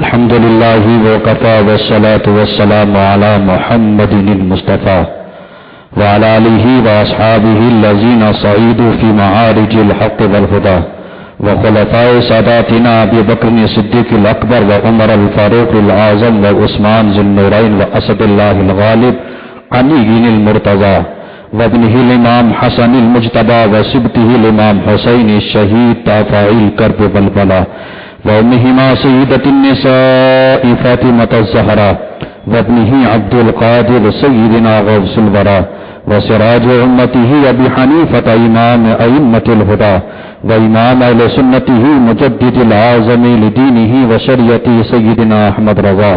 الحمد لله وكفى والصلاة والسلام على محمد المصطفى وعلى آله وأصحابه الذين صعدوا في معارج الحق والهدى وخلفاء ساداتنا أبي بكر الصديق الأكبر وعمر الفاروق الأعظم وعثمان ذي النورين وأسد الله الغالب علي المرتضى وابنه الإمام حسن المجتبى وسبته الإمام حسين الشهيد دافع الكرب والبلاء وأمهما سيدة النساء فاطمة الزهراء وابنه عبد القادر سيدنا غوث الورى وسراج أمته أبي حنيفة إمام أئمة الهدى وإمام أهل سنته مجدد العظم لدينه وشريعته سيدنا أحمد رضا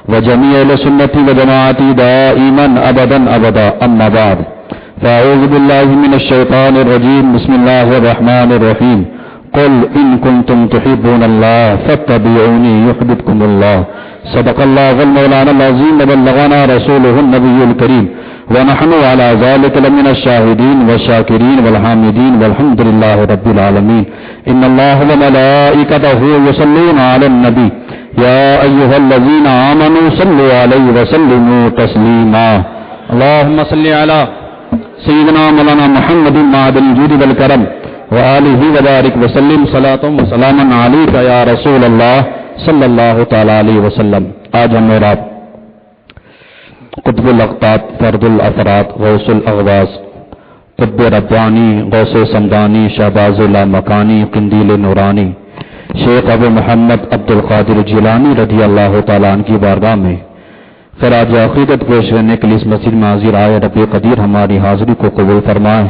وجميع أهل سنة وجماعته دائما أبدا أبدا. أما بعد فأعوذ بالله من الشيطان الرجيم. بسم الله الرحمن الرحيم. قل إن كنتم تحبون الله فاتبعوني يحببكم الله. صدق الله المولانا العظيم وبلغنا رسوله النبي الكريم ونحن على ذلك لمن الشاهدين والشاكرين والحامدين والحمد لله رب العالمين. إن الله وملائكته يصلون على النبي يا أيها الذين آمنوا صلوا عليه وسلموا تسليما. اللهم صل على سيدنا مولانا محمد معدن الجود والكرم وآلہ وبارک وسلم صلاۃ و سلاما علیک یا رسول اللہ صلی اللہ تعالی علیہ وسلم. آج ہم اور آپ قطب الاقطاب فرد الافراد غوث الاغواث قطب ربانی غوث سمدانی شہباز لامکانی قندیل نورانی شیخ ابو محمد عبد القادر جیلانی رضی اللہ تعالیٰ عنہ کی بارگاہ میں خراج عقیدت پیش کرنے کے لیے اس مسجد میں حاضر آئے. رب قدیر ہماری حاضری کو قبول فرمائے.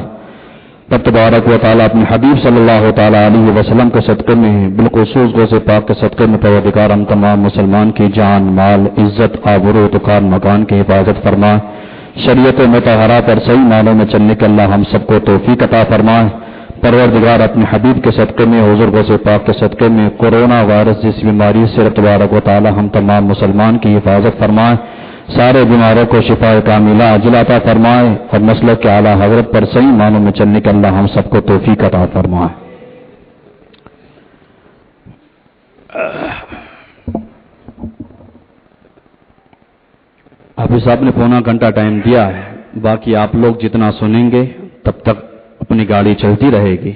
رب تبارک و تعالیٰ اپنے حبیب صلی اللہ تعالیٰ علیہ وسلم کے صدقے میں بالخصوص غوث پاک کے صدقے میں پروردگار ہم تمام مسلمان کی جان مال عزت آبرو دکان مکان کی حفاظت فرمائے. شریعت مطہرہ پر صحیح معنوں میں چلنے کے اللہ ہم سب کو توفیق عطا فرمائے. پروردگار اپنے حبیب کے صدقے میں حضور غوث پاک کے صدقے میں کورونا وائرس جس بیماری سے رب تبارک و تعالیٰ ہم تمام مسلمان کی حفاظت فرمائے. سارے بیماروں کو شفا کاملہ عاجلہ عطا فرمائے اور مسلک کے اعلیٰ حضرت پر صحیح معنوں میں چلنے کے اللہ ہم سب کو توفیق عطا فرمائے. حافظ صاحب نے پونا گھنٹہ ٹائم دیا ہے. باقی آپ لوگ جتنا سنیں گے تب تک اپنی گاڑی چلتی رہے گی.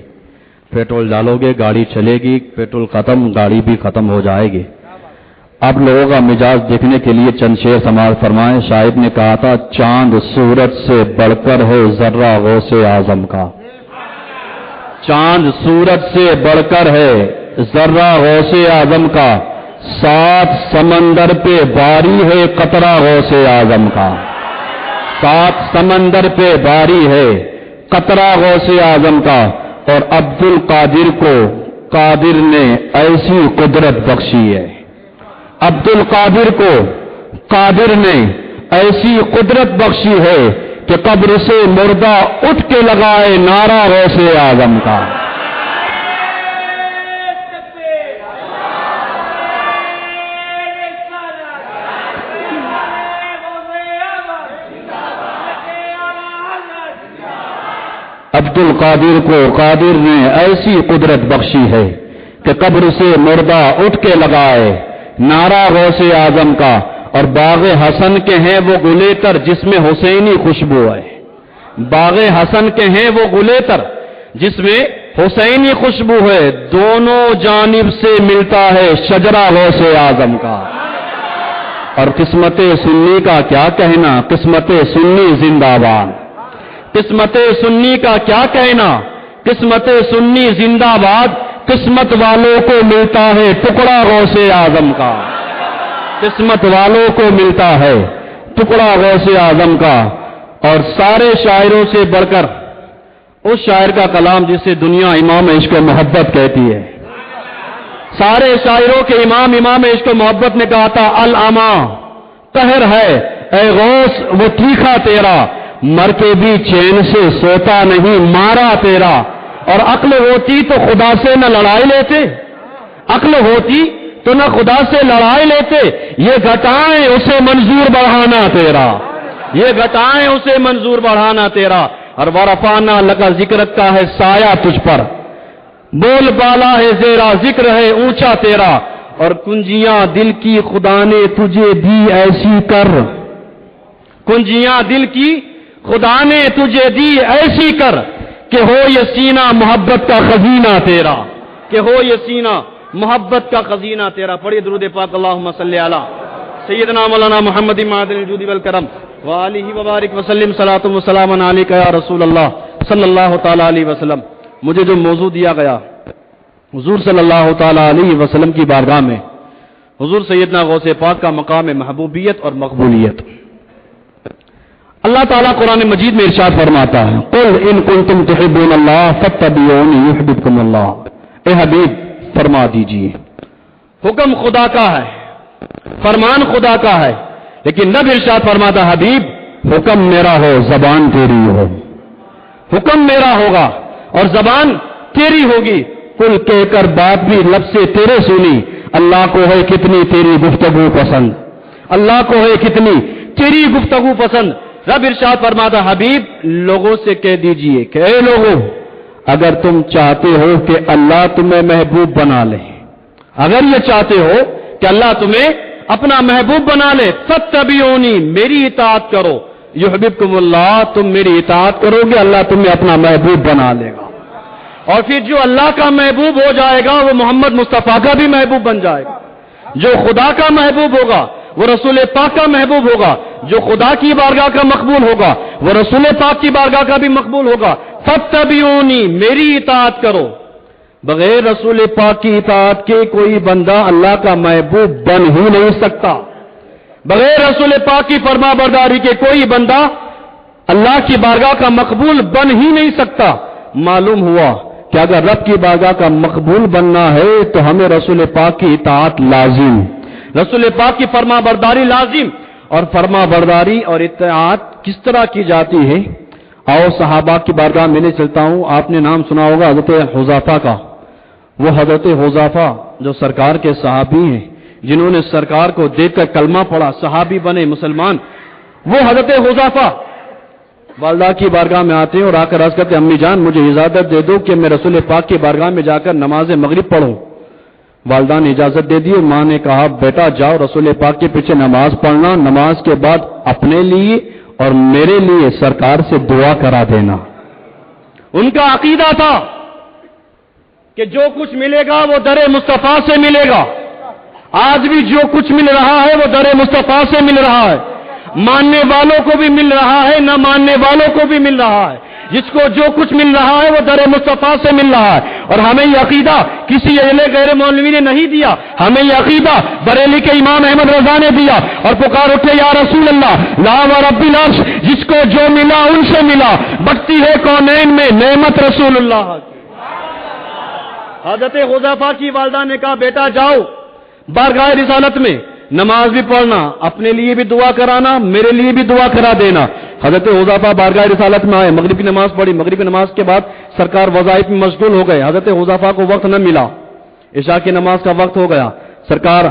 پیٹرول ڈالو گے گاڑی چلے گی, پیٹرول ختم گاڑی بھی ختم ہو جائے گی. آپ لوگوں کا مزاج دیکھنے کے لیے چند شعر سماعت فرمائیں. شاعر نے کہا تھا چاند سورج سے بڑھ کر ہے ذرہ غوث اعظم کا. چاند سورج سے بڑھ کر ہے ذرہ غوث اعظم کا. سات سمندر پہ باری ہے قطرہ غوث اعظم کا. سات سمندر پہ باری ہے قطرہ غوث اعظم کا. اور عبد القادر کو قادر نے ایسی قدرت بخشی ہے. عبد القادر کو قادر نے ایسی قدرت بخشی ہے کہ قبر سے مردہ اٹھ کے لگائے نعرہ غوث اعظم کا. عبد القادر کو قادر نے ایسی قدرت بخشی ہے کہ قبر سے مردہ اٹھ کے لگائے نعرہ غوث اعظم کا. اور باغ حسن کے ہیں وہ گلے تر جس میں حسینی خوشبو ہے. باغ حسن کے ہیں وہ گلے تر جس میں حسینی خوشبو ہے. دونوں جانب سے ملتا ہے شجرہ غوث اعظم کا. اور قسمت سنی کا کیا کہنا, قسمت سنی زندہ باد. قسمت سنی کا کیا کہنا, قسمت سنی زندہ باد. قسمت والوں کو ملتا ہے ٹکڑا غوث اعظم کا. قسمت والوں کو ملتا ہے ٹکڑا غوث اعظم کا. اور سارے شاعروں سے بڑھ کر اس شاعر کا کلام جسے دنیا امام عشق و محبت کہتی ہے. سارے شاعروں کے امام عشق و محبت نے کہا تھا الاما قہر ہے اے غوث وہ تیکھا تیرا, مر کے بھی چین سے سوتا نہیں مارا تیرا. اور عقل ہوتی تو خدا سے نہ لڑائی لیتے, عقل ہوتی تو نہ خدا سے لڑائی لیتے. یہ گھٹائیں اسے منظور بڑھانا تیرا, یہ گھٹائیں اسے منظور بڑھانا تیرا. اور ورفعنا لکا ذکرت کا ہے سایہ تجھ پر, بول بالا ہے زیرا ذکر ہے اونچا تیرا. اور کنجیاں دل کی خدا نے تجھے دی ایسی کر، کنجیاں دل کی خدا نے تجھے دی ایسی کر کہ ہو یہ سینہ محبت کا خزینہ تیرا، کہ ہو یہ سینہ محبت کا خزینہ تیرا۔ پڑھیے درود پاک، اللہم صلی علی سیدنا مولانا محمد معدن الجود والکرم وآلہ وبارک وسلم، صلاۃ و سلام علیک یا رسول اللہ صلی اللہ تعالی علیہ وسلم۔ مجھے جو موضوع دیا گیا حضور صلی اللہ تعالی علیہ وسلم کی بارگاہ میں حضور سیدنا غوث پاک کا مقام محبوبیت اور مقبولیت۔ اللہ تعالیٰ قرآن مجید میں ارشاد فرماتا ہے، قل ان کنتم تحبون اللہ فاتبعونی یحببکم اللہ۔ اے حبیب فرما دیجئے، حکم خدا کا ہے، فرمان خدا کا ہے، لیکن نبی ارشاد فرماتا حبیب حکم میرا ہو زبان تیری ہو، حکم میرا ہوگا اور زبان تیری ہوگی۔ کل کہہ کر بات بھی لب سے تیرے سنی، اللہ کو ہے کتنی تیری گفتگو پسند، اللہ کو ہے کتنی تیری گفتگو پسند۔ رب ارشاد فرماتا حبیب لوگوں سے کہہ دیجئے کہ اے لوگوں، اگر تم چاہتے ہو کہ اللہ تمہیں محبوب بنا لے، اگر یہ چاہتے ہو کہ اللہ تمہیں اپنا محبوب بنا لے، فاتبعونی میری اطاعت کرو، یحببکم اللہ تم میری اطاعت کرو گے اللہ تمہیں اپنا محبوب بنا لے گا، اور پھر جو اللہ کا محبوب ہو جائے گا وہ محمد مصطفیٰ کا بھی محبوب بن جائے گا، جو خدا کا محبوب ہوگا وہ رسول پاک کا محبوب ہوگا، جو خدا کی بارگاہ کا مقبول ہوگا وہ رسول پاک کی بارگاہ کا بھی مقبول ہوگا۔ فاتبعونی میری اطاعت کرو، بغیر رسول پاک کی اطاعت کے کوئی بندہ اللہ کا محبوب بن ہی نہیں سکتا، بغیر رسول پاک کی فرما برداری کے کوئی بندہ اللہ کی بارگاہ کا مقبول بن ہی نہیں سکتا۔ معلوم ہوا کہ اگر رب کی بارگاہ کا مقبول بننا ہے تو ہمیں رسول پاک کی اطاعت لازم، رسول پاک کی فرما برداری لازم۔ اور فرما برداری اور اطاعت کس طرح کی جاتی ہے؟ آؤ صحابہ کی بارگاہ میں چلتا ہوں۔ آپ نے نام سنا ہوگا حضرت حذیفہ کا، وہ حضرت حذیفہ جو سرکار کے صحابی ہیں، جنہوں نے سرکار کو دیکھ کر کلمہ پڑھا، صحابی بنے، مسلمان، وہ حضرت حذیفہ والدہ کی بارگاہ میں آتے ہیں اور آ کر عرض کرتے امی جان مجھے اجازت دے دو کہ میں رسول پاک کی بارگاہ میں جا کر نماز مغرب پڑھوں۔ والدہ نے اجازت دے دی، ماں نے کہا بیٹا جاؤ رسول پاک کے پیچھے نماز پڑھنا، نماز کے بعد اپنے لیے اور میرے لیے سرکار سے دعا کرا دینا۔ ان کا عقیدہ تھا کہ جو کچھ ملے گا وہ در مصطفیٰ سے ملے گا، آج بھی جو کچھ مل رہا ہے وہ در مصطفیٰ سے مل رہا ہے، ماننے والوں کو بھی مل رہا ہے، نہ ماننے والوں کو بھی مل رہا ہے، جس کو جو کچھ مل رہا ہے وہ در مصطفیٰ سے مل رہا ہے۔ اور ہمیں یہ عقیدہ کسی اہل غیر مولوی نے نہیں دیا، ہمیں یہ عقیدہ بریلی کے امام احمد رضا نے دیا، اور پکار اٹھے یا رسول اللہ لا و رب العرش، جس کو جو ملا ان سے ملا، بٹتی ہے کونین میں نعمت رسول اللہ کی۔ حضرت حذیفہ کی والدہ نے کہا بیٹا جاؤ بارگاہ رسالت میں نماز بھی پڑھنا، اپنے لیے بھی دعا کرانا، میرے لیے بھی دعا کرا دینا۔ حضرت حذیفہ بارگاہ رسالت میں آئے، مغرب کی نماز پڑھی، مغرب کی نماز کے بعد سرکار وظائف میں مشغول ہو گئے، حضرت حذیفہ کو وقت نہ ملا، عشاء کی نماز کا وقت ہو گیا، سرکار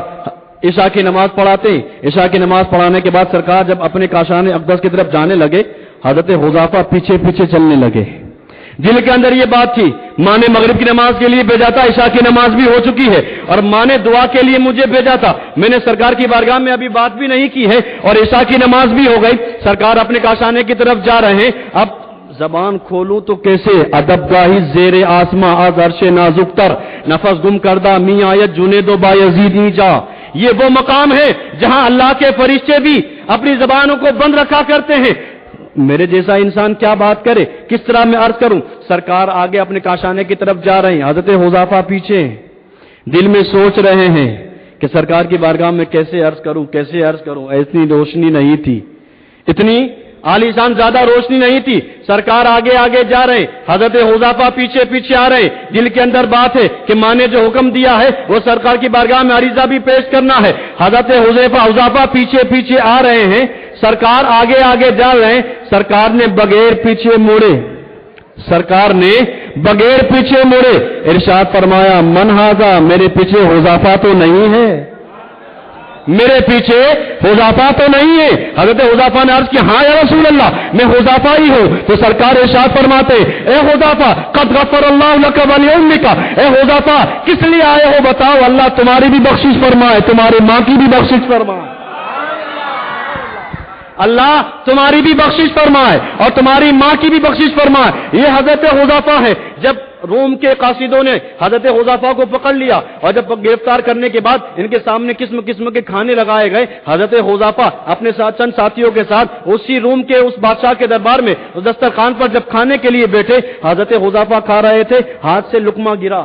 عشاء کی نماز پڑھاتے، عشاء کی نماز پڑھانے کے بعد سرکار جب اپنے کاشان اقدس کی طرف جانے لگے، حضرت حذیفہ پیچھے پیچھے چلنے لگے۔ دل کے اندر یہ بات تھی ماں نے مغرب کی نماز کے لیے بھیجا تھا، عشاء کی نماز بھی ہو چکی ہے، اور ماں نے دعا کے لیے مجھے بھیجا تھا، میں نے سرکار کی بارگاہ میں ابھی بات بھی نہیں کی ہے، اور عشاء کی نماز بھی ہو گئی، سرکار اپنے کاشانے کی طرف جا رہے ہیں۔ اب زبان کھولوں تو کیسے؟ ادب گاہی زیر آسماں آز عرش نازک تر، نفس گم کردہ می آیت جنید و بایزیدی جا۔ یہ وہ مقام ہے جہاں اللہ کے فرشتے بھی اپنی زبانوں کو بند رکھا کرتے ہیں۔ میرے جیسا انسان کیا بات کرے، کس طرح میں عرض کروں؟ سرکار آگے اپنے کاشانے کی طرف جا رہے ہیں، حضرت حذیفہ پیچھے، دل میں سوچ رہے ہیں کہ سرکار کی بارگاہ میں کیسے عرض کروں، کیسے عرض کروں۔ اتنی روشنی نہیں تھی، اتنی عالی شان زیادہ روشنی نہیں تھی، سرکار آگے آگے جا رہے، حضرت حذیفہ پیچھے پیچھے آ رہے۔ دل کے اندر بات ہے کہ ماں نے جو حکم دیا ہے وہ سرکار کی بارگاہ میں عریضہ بھی پیش کرنا ہے۔ حضرت حذیفہ پیچھے پیچھے آ رہے ہیں، سرکار آگے آگے جا رہے ہیں۔ سرکار نے بغیر پیچھے موڑے، سرکار نے بغیر پیچھے موڑے ارشاد فرمایا من ھذا، میرے پیچھے حذیفہ تو نہیں ہے، میرے پیچھے حذیفہ تو نہیں ہے؟ حضرت حذیفہ نے عرض کی ہاں یا رسول اللہ میں حذیفہ ہی ہوں. تو سرکار ارشاد فرماتے اے حذیفہ قد غفر اللہ لک ولیمک، اے حذیفہ کس لیے آئے ہو بتاؤ، اللہ تمہاری بھی بخشش فرمائے، تمہاری ماں کی بھی بخشش فرمائے، اللہ تمہاری بھی بخشش فرمائے اور تمہاری ماں کی بھی بخشش فرمائے. یہ حضرت حذیفہ ہے. جب روم کے قاصدوں نے حضرت حذیفہ کو پکڑ لیا اور جب گرفتار کرنے کے بعد ان کے سامنے قسم قسم کے کھانے لگائے گئے، حضرت حذیفہ اپنے ساتھ چند ساتھیوں کے ساتھ اسی روم کے اس بادشاہ کے دربار میں اس دسترخوان پر جب کھانے کے لیے بیٹھے، حضرت حذیفہ کھا رہے تھے، ہاتھ سے لقمہ گرا.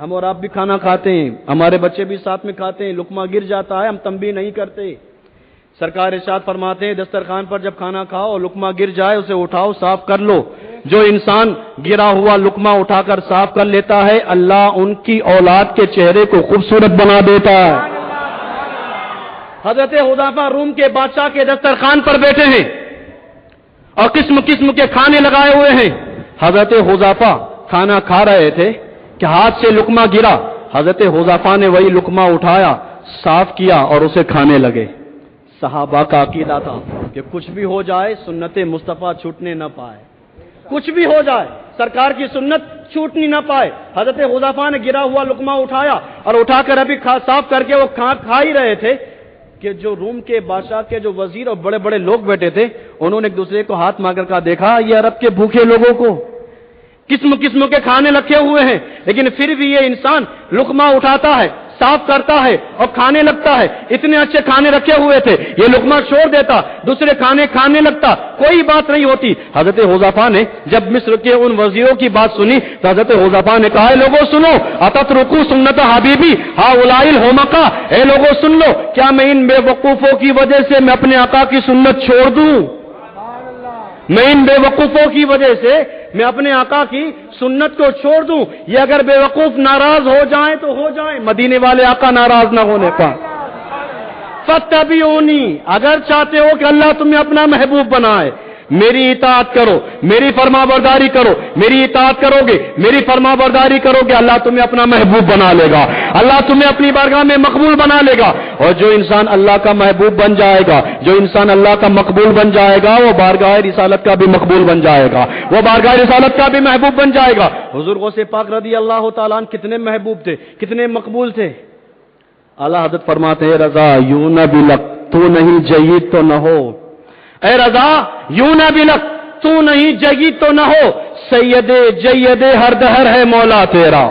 ہم اور آپ بھی کھانا کھاتے ہیں، ہمارے بچے بھی ساتھ میں کھاتے ہیں، لقمہ گر جاتا ہے، ہم تنبیہ نہیں کرتے. سرکار ارشاد فرماتے ہیں دسترخوان پر جب کھانا کھاؤ اور لقمہ گر جائے اسے اٹھاؤ صاف کر لو. جو انسان گرا ہوا لقمہ اٹھا کر صاف کر لیتا ہے، اللہ ان کی اولاد کے چہرے کو خوبصورت بنا دیتا ہے. حضرت حذیفہ روم کے بادشاہ کے دسترخوان پر بیٹھے ہیں اور قسم قسم کے کھانے لگائے ہوئے ہیں. حضرت حذیفہ کھانا کھا رہے تھے کہ ہاتھ سے لقمہ گرا. حضرت حذیفہ نے وہی لقمہ اٹھایا، صاف کیا اور اسے کھانے لگے. صحابہ کا عقیدہ تھا کہ کچھ بھی ہو جائے سنت مصطفیٰ چھوٹنے نہ پائے، کچھ بھی ہو جائے سرکار کی سنت چھوٹنی نہ پائے. حضرت حذیفہ نے گرا ہوا لقمہ اٹھایا اور اٹھا کر ابھی صاف کر کے وہ کھا ہی رہے تھے کہ جو روم کے بادشاہ کے جو وزیر اور بڑے بڑے لوگ بیٹھے تھے انہوں نے ایک دوسرے کو ہاتھ مار کر دیکھا یہ عرب کے بھوکے لوگوں کو قسم قسم کے کھانے رکھے ہوئے ہیں، لیکن پھر بھی یہ انسان لقمہ اٹھاتا ہے، صاف کرتا ہے اور کھانے لگتا ہے. اتنے اچھے کھانے رکھے ہوئے تھے، یہ لقمہ چھوڑ دیتا، دوسرے کھانے کھانے لگتا، کوئی بات نہیں ہوتی. حضرت حذیفہ نے جب مصر کے ان وزیروں کی بات سنی تو حضرت حذیفہ نے کہا اے لوگوں سنو، اتترکوا سنت حبیبی ہؤلاء الحمقاء، اے لوگوں سن لو، کیا میں ان بے وقوفوں کی وجہ سے میں اپنے آقا کی سنت چھوڑ دوں؟ میں ان بے وقوفوں کی وجہ سے میں اپنے آقا کی سنت کو چھوڑ دوں؟ یہ اگر بے وقوف ناراض ہو جائیں تو ہو جائیں، مدینے والے آقا ناراض نہ ہونے پائیں. فاتبعونی، اگر چاہتے ہو کہ اللہ تمہیں اپنا محبوب بنائے میری اطاعت کرو، میری فرما برداری کرو، میری اطاعت کرو گے، میری فرما برداری کرو گے، اللہ تمہیں اپنا محبوب بنا لے گا، اللہ تمہیں اپنی بارگاہ میں مقبول بنا لے گا. اور جو انسان اللہ کا محبوب بن جائے گا، جو انسان اللہ کا مقبول بن جائے گا، وہ بارگاہ رسالت کا بھی مقبول بن جائے گا، وہ بارگاہ رسالت کا بھی محبوب بن جائے گا. حضور غوث پاک رضی اللہ تعالیٰ عنہ کتنے محبوب تھے، کتنے مقبول تھے. اعلیٰ حضرت فرماتے ہیں رضا یوں نہ بلک تو نہیں جید تو نہ ہو، اے رضا یوں نہ بلک تو نہیں جید تو نہ ہو، سید جید ہر دہر ہے مولا تیرا،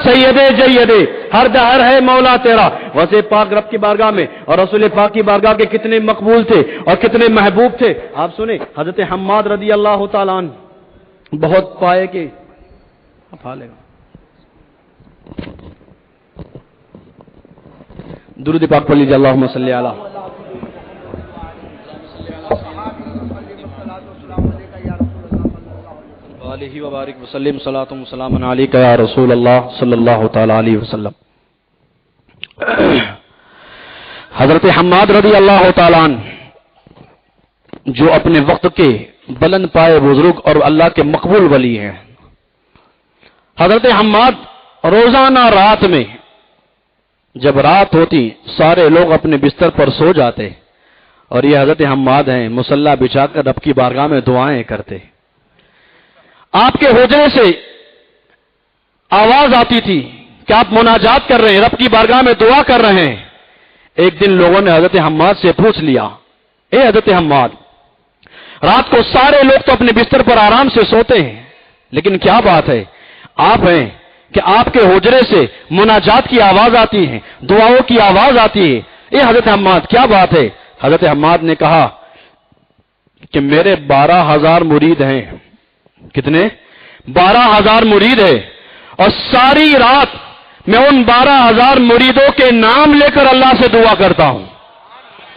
سید جید ہر دہر ہے مولا تیرا. ویسے پاک رب کی بارگاہ میں اور رسول پاک کی بارگاہ کے کتنے مقبول تھے اور کتنے محبوب تھے. آپ سنیں حضرت حماد رضی اللہ تعالیٰ عنہ بہت پائے کہ درود پاک پڑھ لیجیے اللہم صلی علی علیہ وبارک وسلم صلاۃ و سلام علیک یا رسول اللہ صلی اللہ تعالی علیہ وسلم. حضرت حماد رضی اللہ تعالیٰ عنہ جو اپنے وقت کے بلند پائے بزرگ اور اللہ کے مقبول ولی ہیں. حضرت حماد روزانہ رات میں جب رات ہوتی سارے لوگ اپنے بستر پر سو جاتے اور یہ حضرت حماد ہیں مصلی بچھا کر رب کی بارگاہ میں دعائیں کرتے. آپ کے حجرے سے آواز آتی تھی کہ آپ مناجات کر رہے ہیں، رب کی بارگاہ میں دعا کر رہے ہیں. ایک دن لوگوں نے حضرت حماد سے پوچھ لیا اے حضرت حماد، رات کو سارے لوگ تو اپنے بستر پر آرام سے سوتے ہیں لیکن کیا بات ہے آپ ہیں کہ آپ کے حجرے سے مناجات کی آواز آتی ہے، دعاؤں کی آواز آتی ہے، اے حضرت حماد کیا بات ہے؟ حضرت حماد نے کہا کہ میرے 12,000 مرید ہیں. کتنے؟ 12,000 مرید ہے اور ساری رات میں ان 12,000 مریدوں کے نام لے کر اللہ سے دعا کرتا ہوں.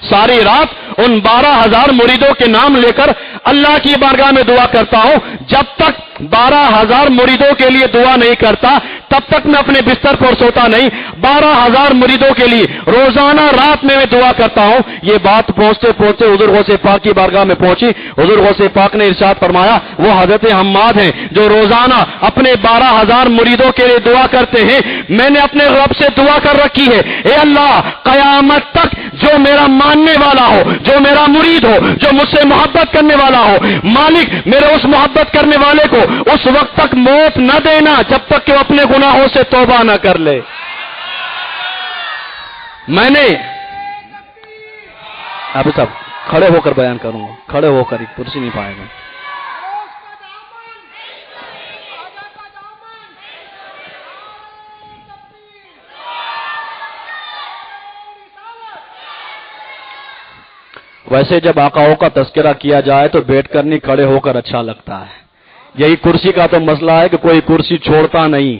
ساری رات ان 12,000 مریدوں کے نام لے کر اللہ کی بارگاہ میں دعا کرتا ہوں. جب تک 12,000 مریدوں کے لیے دعا نہیں کرتا تب تک میں اپنے بستر پر سوتا نہیں. 12,000 مریدوں کے لیے روزانہ رات میں دعا کرتا ہوں. یہ بات پہنچتے پہنچتے حضور غوث پاک کی بارگاہ میں پہنچی. حضور غوث پاک نے ارشاد فرمایا وہ حضرت حماد ہیں جو روزانہ اپنے 12,000 مریدوں کے لیے دعا کرتے ہیں. میں نے اپنے رب سے دعا کر رکھی ہے اے اللہ قیامت تک جو میرا ماننے والا ہو، جو میرا مرید ہو، جو مجھ سے محبت کرنے والا ہو، مالک میرے اس محبت کرنے والے کو اس وقت تک موت نہ دینا جب تک کہ وہ اپنے گناہوں سے توبہ نہ کر لے۔ میں نے اب صاحب کھڑے ہو کر بیان کروں گا، کھڑے ہو کر ایک کرسی نہیں پائے گا۔ ویسے جب آقاؤں کا تذکرہ کیا جائے تو بیٹھ کر نہیں کھڑے ہو کر اچھا لگتا ہے۔ یہی کرسی کا تو مسئلہ ہے کہ کوئی کرسی چھوڑتا نہیں،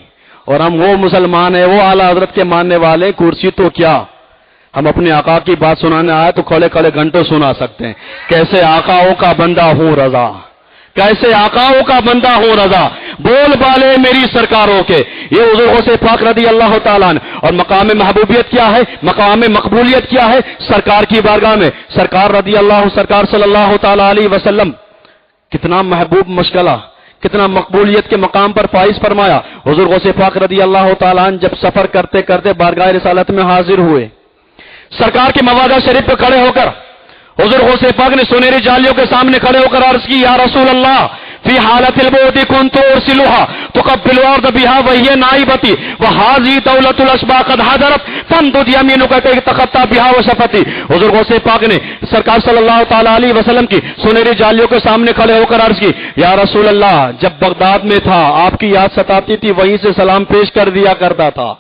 اور ہم وہ مسلمان ہیں، وہ اعلیٰ حضرت کے ماننے والے، کرسی تو کیا، ہم اپنے آقا کی بات سنانے آئے تو کھڑے کھڑے گھنٹوں سنا سکتے ہیں۔ کیسے آقاؤں کا بندہ ہوں رضا، کیسے آقاؤں کا بندہ ہوں رضا، بول بالے میری سرکاروں کے، یہ حضور غوث پاک رضی اللہ تعالیٰ عنہ۔ اور مقام محبوبیت کیا ہے، مقام مقبولیت کیا ہے؟ سرکار کی بارگاہ میں سرکار رضی اللہ، سرکار صلی اللہ تعالیٰ علیہ وسلم کتنا محبوب مشغلہ، کتنا مقبولیت کے مقام پر فائز فرمایا۔ حضور غوث پاک رضی اللہ تعالیٰ عنہ جب سفر کرتے کرتے بارگاہ رسالت میں حاضر ہوئے، سرکار کے موادہ شریف پہ کھڑے ہو کر حضور غوث پاک نے سنہری جالیوں کے سامنے کھڑے ہو کر عرض کی، یا رسول اللہ فی حالت البعد كنت ارسلها تقبل الارض بها وهي نائبتي وهذه دولة الاشباح قد حضرت فامدد يمينك كي تخطى بها وشفتي۔ حضور غوث پاک نے سرکار صلی اللہ تعالی علیہ وسلم کی سنہری جالیوں کے سامنے کھڑے ہو کر عرض کی، یا رسول اللہ جب بغداد میں تھا آپ کی یاد ستاتی تھی، وہیں سے سلام پیش کر دیا کرتا تھا۔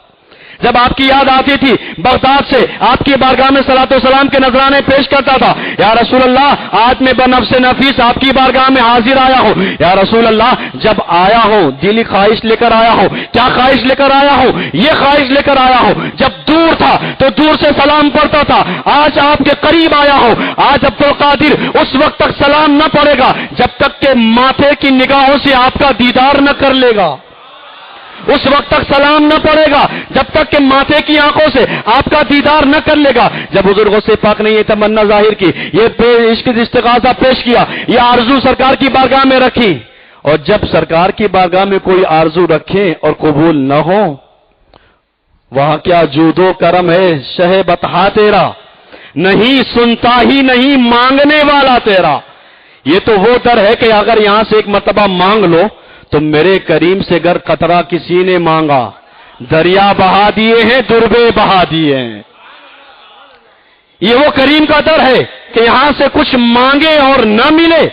جب آپ کی یاد آتی تھی بغداد سے آپ کی بارگاہ میں صلاۃ و سلام کے نذرانے پیش کرتا تھا۔ یا رسول اللہ آج میں بنفس نفیس آپ کی بارگاہ میں حاضر آیا ہوں۔ یا رسول اللہ جب آیا ہوں دلی خواہش لے کر آیا ہوں۔ کیا خواہش لے کر آیا ہوں؟ یہ خواہش لے کر آیا ہوں، جب دور تھا تو دور سے سلام پڑھتا تھا، آج آپ کے قریب آیا ہوں، آج عبد القادر اس وقت تک سلام نہ پڑے گا جب تک کہ ماتھے کی نگاہوں سے آپ کا دیدار نہ کر لے گا، اس وقت تک سلام نہ پڑے گا جب تک کہ ماتھے کی آنکھوں سے آپ کا دیدار نہ کر لے گا۔ جب حضور غوث پاک نے یہ تمنا ظاہر کی، یہ عشق استغاثہ پیش کیا، یہ آرزو سرکار کی بارگاہ میں رکھی، اور جب سرکار کی بارگاہ میں کوئی آرزو رکھے اور قبول نہ ہو، وہاں کیا جود و کرم ہے شہ بطحا تیرا، نہیں سنتا ہی نہیں مانگنے والا تیرا۔ یہ تو وہ در ہے کہ اگر یہاں سے ایک مرتبہ مانگ لو تو میرے کریم سے گر قطرہ کسی نے مانگا، دریا بہا دیے ہیں، دربے بہا دیے ہیں۔ یہ وہ کریم کا در ہے کہ یہاں سے کچھ مانگے اور نہ ملے،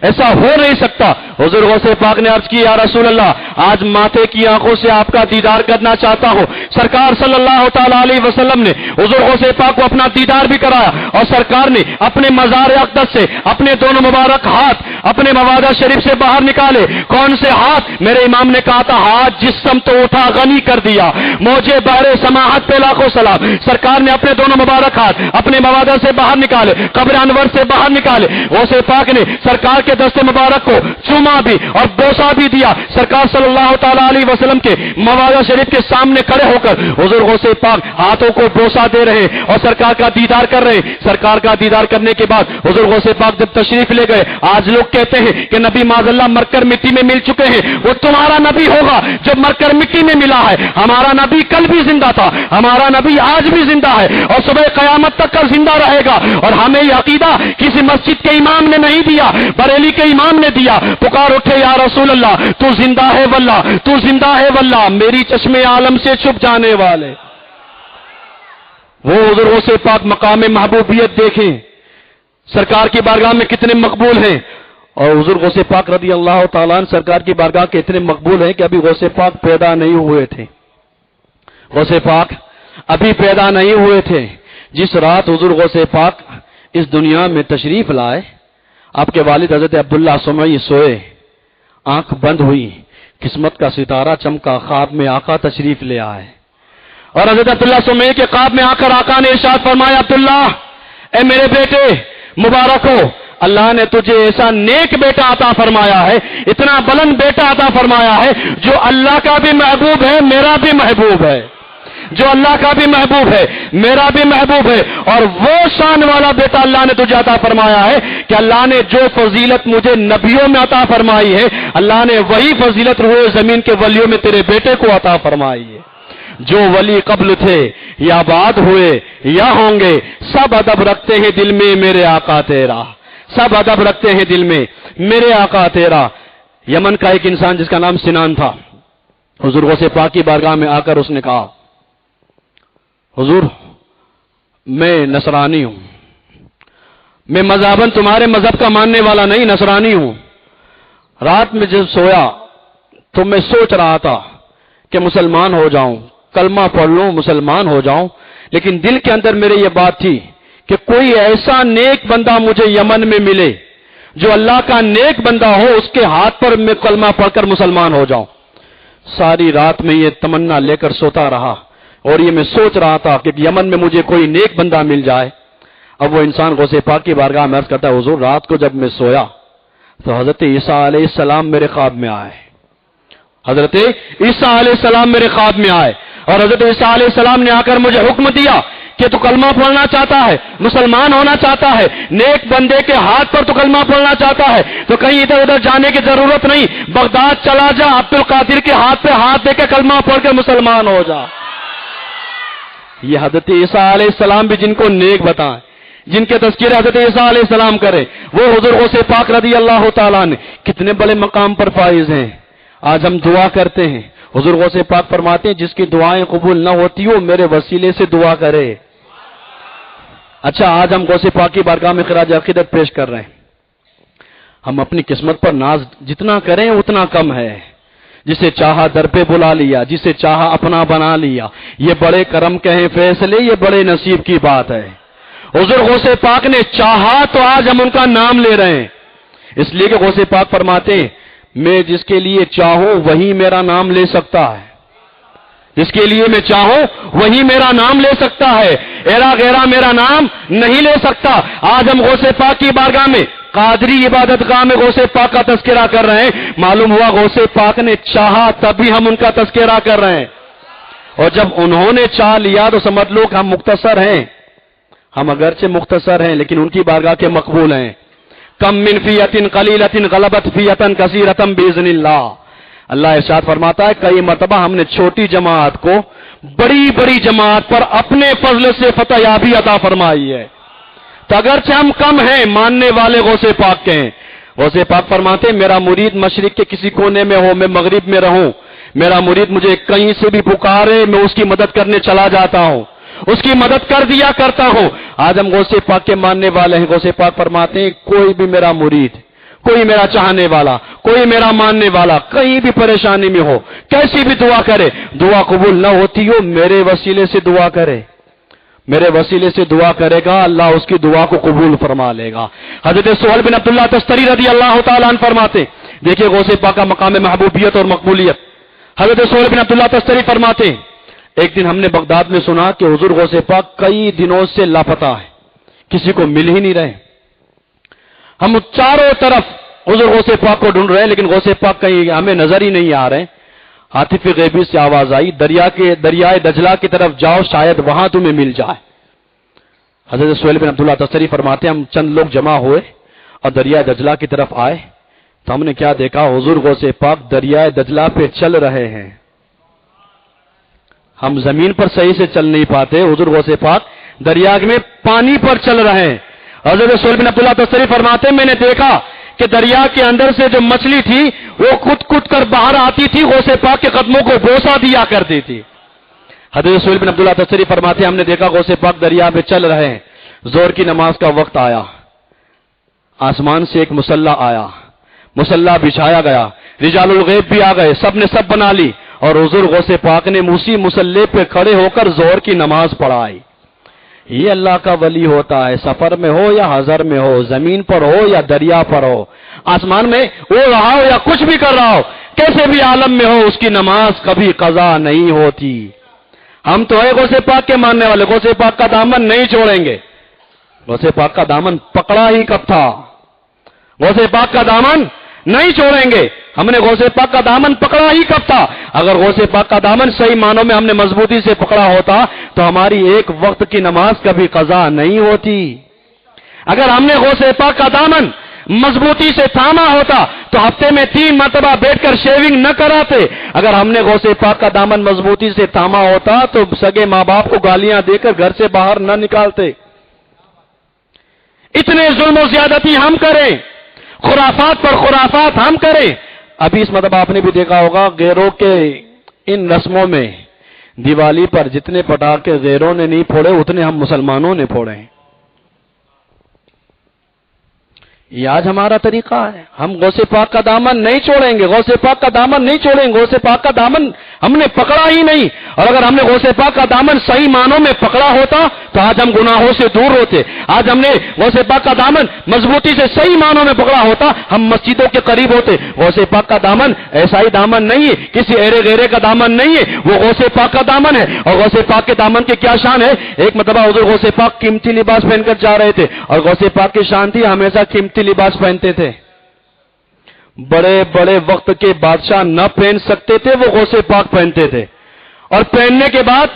ایسا ہو نہیں سکتا۔ حضور غوث پاک نے عرض کی، یا رسول اللہ آج ماتھے کی آنکھوں سے آپ کا دیدار کرنا چاہتا ہوں۔ سرکار صلی اللہ تعالی علیہ وسلم نے حضور غوث پاک کو اپنا دیدار بھی کرایا، اور سرکار نے اپنے مزار اقدس سے اپنے دونوں مبارک ہاتھ اپنے موادہ شریف سے باہر نکالے۔ کون سے ہاتھ؟ میرے امام نے کہا تھا ہاتھ جسم تو اٹھا غنی کر دیا، موجے بحر سماحت پہ لاکھوں سلام۔ سرکار نے اپنے دونوں مبارک ہاتھ اپنے موادہ سے باہر نکالے، قبر انور سے باہر نکالے۔ غوث پاک نے سرکار کے دست مبارک کو چوما بھی اور بوسا بھی دیا۔ سرکار صلی اللہ تعالی علیہ وسلم کے موادہ شریف کے سامنے کھڑے ہو کر حضور غوث پاک ہاتھوں کو بوسا دے رہے اور سرکار کا دیدار کر رہے۔ سرکار کا دیدار کرنے کے بعد حضور غوث پاک جب تشریف لے گئے، آج لوگ کہتے ہیں کہ نبی معاذ اللہ مر کر مٹی میں مل چکے ہیں، وہ تمہارا نبی ہوگا جو مر کر مٹی میں ملا ہے۔ ہمارا نبی کل بھی زندہ تھا، ہمارا نبی آج بھی زندہ ہے اور صبح قیامت تک کل زندہ رہے گا۔ اور ہمیں یہ عقیدہ کسی مسجد کے امام نے نہیں دیا، بریلی کے امام نے دیا۔ پکار اٹھے، یا رسول اللہ تو زندہ ہے واللہ، تو زندہ ہے واللہ، میری چشمے عالم سے چھپ جانے والے۔ وہ حضور غوث پاک مقام محبوبیت دیکھیں، سرکار کی بارگاہ میں کتنے مقبول ہیں، اور حضور غوث پاک رضی اللہ تعالیٰ عنہ سرکار کی بارگاہ کے اتنے مقبول ہیں کہ ابھی غوث پاک پیدا نہیں ہوئے تھے۔ غوث پاک ابھی پیدا نہیں ہوئے تھے جس رات حضور غوث پاک اس دنیا میں تشریف لائے۔ آپ کے والد حضرت عبداللہ سمعی سوئے، آنکھ بند ہوئی، قسمت کا ستارہ چمکا، خواب میں آقا تشریف لے آئے، اور حضرت عبداللہ سمعی کے خواب میں آ کر آقا نے ارشاد فرمایا، عبداللہ اے میرے بیٹے مبارک ہو، اللہ نے تجھے ایسا نیک بیٹا عطا فرمایا ہے، اتنا بلند بیٹا عطا فرمایا ہے جو اللہ کا بھی محبوب ہے، میرا بھی محبوب ہے، جو اللہ کا بھی محبوب ہے، میرا بھی محبوب ہے، اور وہ شان والا بیٹا اللہ نے تجھے عطا فرمایا ہے کہ اللہ نے جو فضیلت مجھے نبیوں میں عطا فرمائی ہے، اللہ نے وہی فضیلت روئے زمین کے ولیوں میں تیرے بیٹے کو عطا فرمائی ہے۔ جو ولی قبل تھے یا بعد ہوئے یا ہوں گے، سب ادب رکھتے ہیں دل میں میرے آقا تیرا، سب ادب رکھتے ہیں دل میں میرے آقا تیرا۔ یمن کا ایک انسان جس کا نام سنان تھا، حضور غوث پاک کی بارگاہ میں آ کر اس نے کہا، حضور میں نصرانی ہوں، میں مذہباً تمہارے مذہب کا ماننے والا نہیں، نصرانی ہوں۔ رات میں جب سویا تو میں سوچ رہا تھا کہ مسلمان ہو جاؤں، کلمہ پڑھ لوں، مسلمان ہو جاؤں، لیکن دل کے اندر میرے یہ بات تھی کہ کوئی ایسا نیک بندہ مجھے یمن میں ملے جو اللہ کا نیک بندہ ہو، اس کے ہاتھ پر میں کلمہ پڑھ کر مسلمان ہو جاؤں۔ ساری رات میں یہ تمنا لے کر سوتا رہا اور یہ میں سوچ رہا تھا کہ یمن میں مجھے کوئی نیک بندہ مل جائے۔ اب وہ انسان غوث پاک کی بارگاہ میں عرض کرتا ہے، حضور رات کو جب میں سویا تو حضرت عیسیٰ علیہ السلام میرے خواب میں آئے، حضرت عیسیٰ علیہ السلام میرے خواب میں آئے، اور حضرت عیسیٰ علیہ السلام نے آ کر مجھے حکم دیا کہ تو کلمہ پڑھنا چاہتا ہے، مسلمان ہونا چاہتا ہے، نیک بندے کے ہاتھ پر تو کلمہ پڑھنا چاہتا ہے، تو کہیں ادھر ادھر جانے کی ضرورت نہیں، بغداد چلا جا، عبد القادر کے ہاتھ پہ ہاتھ دے کے کلمہ پڑھ کے مسلمان ہو جا۔ یہ حضرت عیسیٰ علیہ السلام بھی جن کو نیک بتائیں، جن کے تذکرے حضرت عیسیٰ علیہ السلام کرے، وہ حضور غوث پاک رضی اللہ تعالیٰ نے کتنے بڑے مقام پر فائز ہیں۔ آج ہم دعا کرتے ہیں، حضور غوث پاک فرماتے ہیں جس کی دعائیں قبول نہ ہوتی ہو میرے وسیلے سے دعا کرے۔ اچھا، آج ہم غوث پاک کی بارگاہ میں خراج عقیدت پیش کر رہے ہیں۔ ہم اپنی قسمت پر ناز جتنا کریں اتنا کم ہے۔ جسے چاہا در پہ بلا لیا، جسے چاہا اپنا بنا لیا، یہ بڑے کرم کے ہیں فیصلے، یہ بڑے نصیب کی بات ہے۔ حضور غوث پاک نے چاہا تو آج ہم ان کا نام لے رہے ہیں، اس لیے کہ غوث پاک فرماتے ہیں میں جس کے لیے چاہوں وہی میرا نام لے سکتا ہے، جس کے لیے میں چاہوں وہی میرا نام لے سکتا ہے، ایرا غیرہ میرا نام نہیں لے سکتا۔ آج ہم غوث پاک کی بارگاہ میں قادری عبادت گاہ میں غوث پاک کا تذکرہ کر رہے ہیں، معلوم ہوا غوث پاک نے چاہا تبھی ہم ان کا تذکرہ کر رہے ہیں، اور جب انہوں نے چاہ لیا تو سمجھ لو کہ ہم مختصر ہیں۔ ہم اگرچہ مختصر ہیں لیکن ان کی بارگاہ کے مقبول ہیں۔ کم من فیۃ قلیلۃ غلبت فیۃ کثیرۃ باذن اللہ، اللہ ارشاد فرماتا ہے کئی مرتبہ ہم نے چھوٹی جماعت کو بڑی بڑی جماعت پر اپنے فضل سے فتح یابی عطا فرمائی ہے۔ تو اگرچہ ہم کم ہیں، ماننے والے غوث پاک کے ہیں۔ غوث پاک فرماتے ہیں میرا مرید مشرق کے کسی کونے میں ہو، میں مغرب میں رہوں، میرا مرید مجھے کہیں سے بھی پکارے میں اس کی مدد کرنے چلا جاتا ہوں، اس کی مدد کر دیا کرتا ہوں۔ آج ہم غوث پاک کے ماننے والے ہیں۔ غوث پاک فرماتے ہیں کوئی بھی میرا مرید، کوئی میرا چاہنے والا، کوئی میرا ماننے والا کہیں بھی پریشانی میں ہو، کیسی بھی دعا کرے، دعا قبول نہ ہوتی ہو میرے وسیلے سے دعا کرے، میرے وسیلے سے دعا کرے گا، اللہ اس کی دعا کو قبول فرما لے گا۔ حضرت سہیل بن عبداللہ تستری رضی اللہ تعالیٰ عنہ فرماتے، دیکھیں غوث پاک کا مقام محبوبیت اور مقبولیت۔ حضرت سہیل بن عبداللہ تستری فرماتے ہیں ایک دن ہم نے بغداد میں سنا کہ حضور غوث پاک کئی دنوں سے لاپتہ ہے، کسی کو مل ہی نہیں رہے۔ ہم چاروں طرف حضور غوث پاک کو ڈھونڈ رہے ہیں لیکن غوث پاک کہیں ہمیں نظر ہی نہیں آ رہے۔ عاطف غیبی سے آواز آئی دریائے دجلہ کی طرف جاؤ شاید وہاں تمہیں مل جائے۔ حضرت سہیل بن عبداللہ تستری فرماتے ہم چند لوگ جمع ہوئے اور دریائے دجلہ کی طرف آئے تو ہم نے کیا دیکھا، حضور غوث پاک دریائے دجلہ پہ چل رہے ہیں۔ ہم زمین پر صحیح سے چل نہیں پاتے، حضور غوث پاک دریا میں پانی پر چل رہے ہیں۔ حضرت سہیل بن عبداللہ تستری فرماتے میں نے دیکھا کہ دریا کے اندر سے جو مچھلی تھی وہ کود کر باہر آتی تھی، غوث پاک کے قدموں کو بوسہ دیا کرتی تھی۔ حضرت سہیل بن عبداللہ تستری فرماتے ہم نے دیکھا غوث پاک دریا میں چل رہے ہیں، زور کی نماز کا وقت آیا، آسمان سے ایک مصلی آیا، مصلی بچھایا گیا، رجال الغیب بھی آ گئے، سب نے سب بنا لی اور حضور غوث پاک نے اسی مصلی پہ کھڑے ہو کر زور کی نماز پڑھائی۔ یہ اللہ کا ولی ہوتا ہے، سفر میں ہو یا حضر میں ہو، زمین پر ہو یا دریا پر ہو، آسمان میں اڑ رہا ہو یا کچھ بھی کر رہا ہو، کیسے بھی عالم میں ہو، اس کی نماز کبھی قضا نہیں ہوتی۔ ہم تو ہے غوث پاک کے ماننے والے، غوث پاک کا دامن نہیں چھوڑیں گے۔ غوث پاک کا دامن پکڑا ہی کب تھا، غوث پاک کا دامن نہیں چھوڑیں گے۔ ہم نے غوث پاک کا دامن پکڑا ہی کب تھا، اگر غوث پاک کا دامن صحیح معنوں میں ہم نے مضبوطی سے پکڑا ہوتا تو ہماری ایک وقت کی نماز کبھی قضا نہیں ہوتی۔ اگر ہم نے غوث پاک کا دامن مضبوطی سے تھاما ہوتا تو ہفتے میں 3 مرتبہ بیٹھ کر شیونگ نہ کراتے. اگر ہم نے غوث پاک کا دامن مضبوطی سے تھاما ہوتا تو سگے ماں باپ کو گالیاں دے کر گھر سے باہر نہ نکالتے. اتنے ظلم و زیادتی ہم کریں, خرافات پر خرافات ہم کریں. ابھی اس مرتبہ آپ نے بھی دیکھا ہوگا غیروں کے ان رسموں میں دیوالی پر جتنے پٹاخے غیروں نے نہیں پھوڑے اتنے ہم مسلمانوں نے پھوڑے ہیں. یہ آج ہمارا طریقہ ہے. ہم غوث پاک کا دامن نہیں چھوڑیں گے, غوث پاک کا دامن نہیں چھوڑیں گے. غوث پاک کا دامن ہم نے پکڑا ہی نہیں, اور اگر ہم نے غوث پاک کا دامن صحیح معنوں میں پکڑا ہوتا تو آج ہم گناہوں سے دور ہوتے. آج ہم نے غوث پاک کا دامن مضبوطی سے صحیح معنوں میں پکڑا ہوتا, ہم مسجدوں کے قریب ہوتے. غوث پاک کا دامن ایسا ہی دامن نہیں ہے, کسی ایرے غیرے کا دامن نہیں ہے, وہ غوث پاک کا دامن ہے. اور غوث پاک کے دامن کی کیا شان ہے. ایک مرتبہ حضور غوث پاک قیمتی لباس پہن کر جا رہے تھے, اور غوث پاک کی شان تھی ہمیشہ قیمتی لباس پہنتے تھے. بڑے بڑے وقت کے بادشاہ نہ پہن سکتے تھے, وہ غوث پاک پہنتے تھے. اور پہننے کے بعد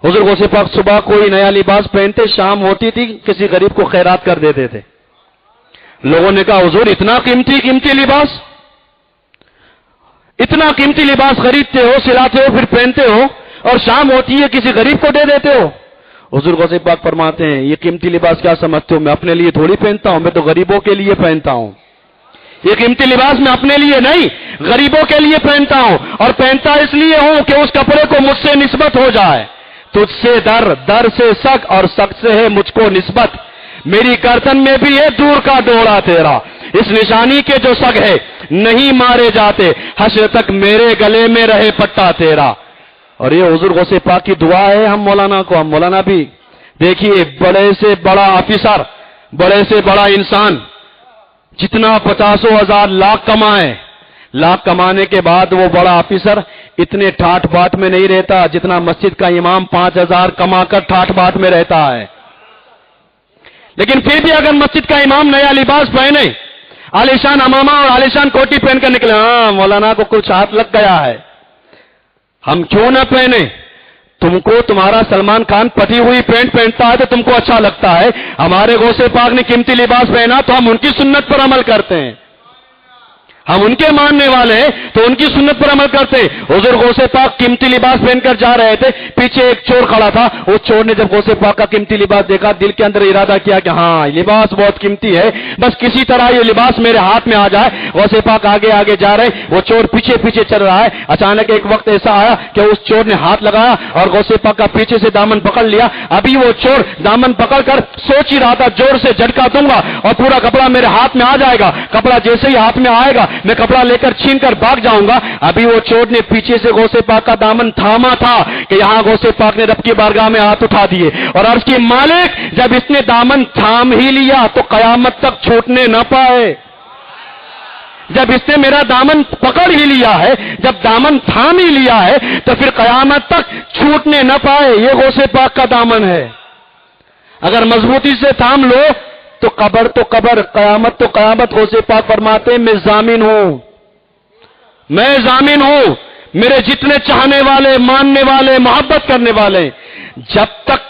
حضور غوث پاک صبح کوئی نیا لباس پہنتے, شام ہوتی تھی کسی غریب کو خیرات کر دیتے تھے. لوگوں نے کہا حضور اتنا قیمتی لباس, اتنا قیمتی لباس خریدتے ہو, سلاتے ہو, پھر پہنتے ہو, اور شام ہوتی ہے کسی غریب کو دے دیتے ہو. حضور غوث پاک فرماتے ہیں یہ قیمتی لباس کیا سمجھتے ہو, میں اپنے لیے تھوڑی پہنتا ہوں, میں تو غریبوں کے لیے پہنتا ہوں. یہ قیمتی لباس میں اپنے لیے نہیں غریبوں کے لیے پہنتا ہوں, اور پہنتا اس لیے ہوں کہ اس کپڑے کو مجھ سے نسبت ہو جائے. تجھ سے در سے سگ, اور سگ سے ہے مجھ کو نسبت. میری گردن میں بھی ہے دور کا ڈوڑا تیرا, اس نشانی کے جو سگ ہے نہیں مارے جاتے, حشر تک میرے گلے میں رہے پٹا تیرا. اور یہ حضور غوث پاک کی دعا ہے ہم مولانا کو. ہم مولانا بھی دیکھیے بڑے سے بڑا آفیسر, بڑے سے بڑا انسان, جتنا 50,000 لاکھ کمائے, لاکھ کمانے کے بعد وہ بڑا آفیسر اتنے ٹھاٹ بات میں نہیں رہتا جتنا مسجد کا امام 5,000 کما کر ٹھاٹ بات میں رہتا ہے. لیکن پھر بھی اگر مسجد کا امام نیا لباس پہنے, عالیشان امامہ اور عالیشان کوٹی پہن کر نکلے, ہاں مولانا کو کچھ ہاتھ لگ گیا ہے. ہم کیوں نہ پہنے؟ تم کو تمہارا سلمان خان پٹی ہوئی پینٹ پہنتا ہے تو تم کو اچھا لگتا ہے, ہمارے غوث پاک نے قیمتی لباس پہنا تو ہم ان کی سنت پر عمل کرتے ہیں. ہم ان کے ماننے والے ہیں تو ان کی سنت پر عمل کرتے. حضور غوث پاک قیمتی لباس پہن کر جا رہے تھے, پیچھے ایک چور کھڑا تھا. اس چور نے جب غوث پاک کا قیمتی لباس دیکھا, دل کے اندر ارادہ کیا کہ ہاں لباس بہت قیمتی ہے, بس کسی طرح یہ لباس میرے ہاتھ میں آ جائے. غوث پاک آگے آگے جا رہے, وہ چور پیچھے پیچھے چل رہا ہے. اچانک ایک وقت ایسا آیا کہ اس چور نے ہاتھ لگایا اور غوث پاک کا پیچھے سے دامن پکڑ لیا. ابھی وہ چور دامن پکڑ کر سوچ ہی رہا تھا زور سے جھٹکا دوں گا اور پورا کپڑا میرے ہاتھ میں آ جائے گا. کپڑا جیسے ہی ہاتھ میں آئے گا میں کپڑا لے کر چھین کر بھاگ جاؤں گا. ابھی وہ چور نے پیچھے سے غوث پاک کا دامن تھاما تھا کہ یہاں غوث پاک نے رب کی بارگاہ میں ہاتھ اٹھا دیے اور عرض کی مالک جب اس نے دامن تھام ہی لیا تو قیامت تک چھوٹنے نہ پائے. جب اس نے میرا دامن پکڑ ہی لیا ہے, جب دامن تھام ہی لیا ہے تو پھر قیامت تک چھوٹنے نہ پائے. یہ غوث پاک کا دامن ہے. اگر مضبوطی سے تھام لو تو قبر تو قبر, قیامت تو قیامت. غوث پاک فرماتے ہیں میں ضامن ہوں, میں ضامن ہوں. میرے جتنے چاہنے والے, ماننے والے, محبت کرنے والے, جب تک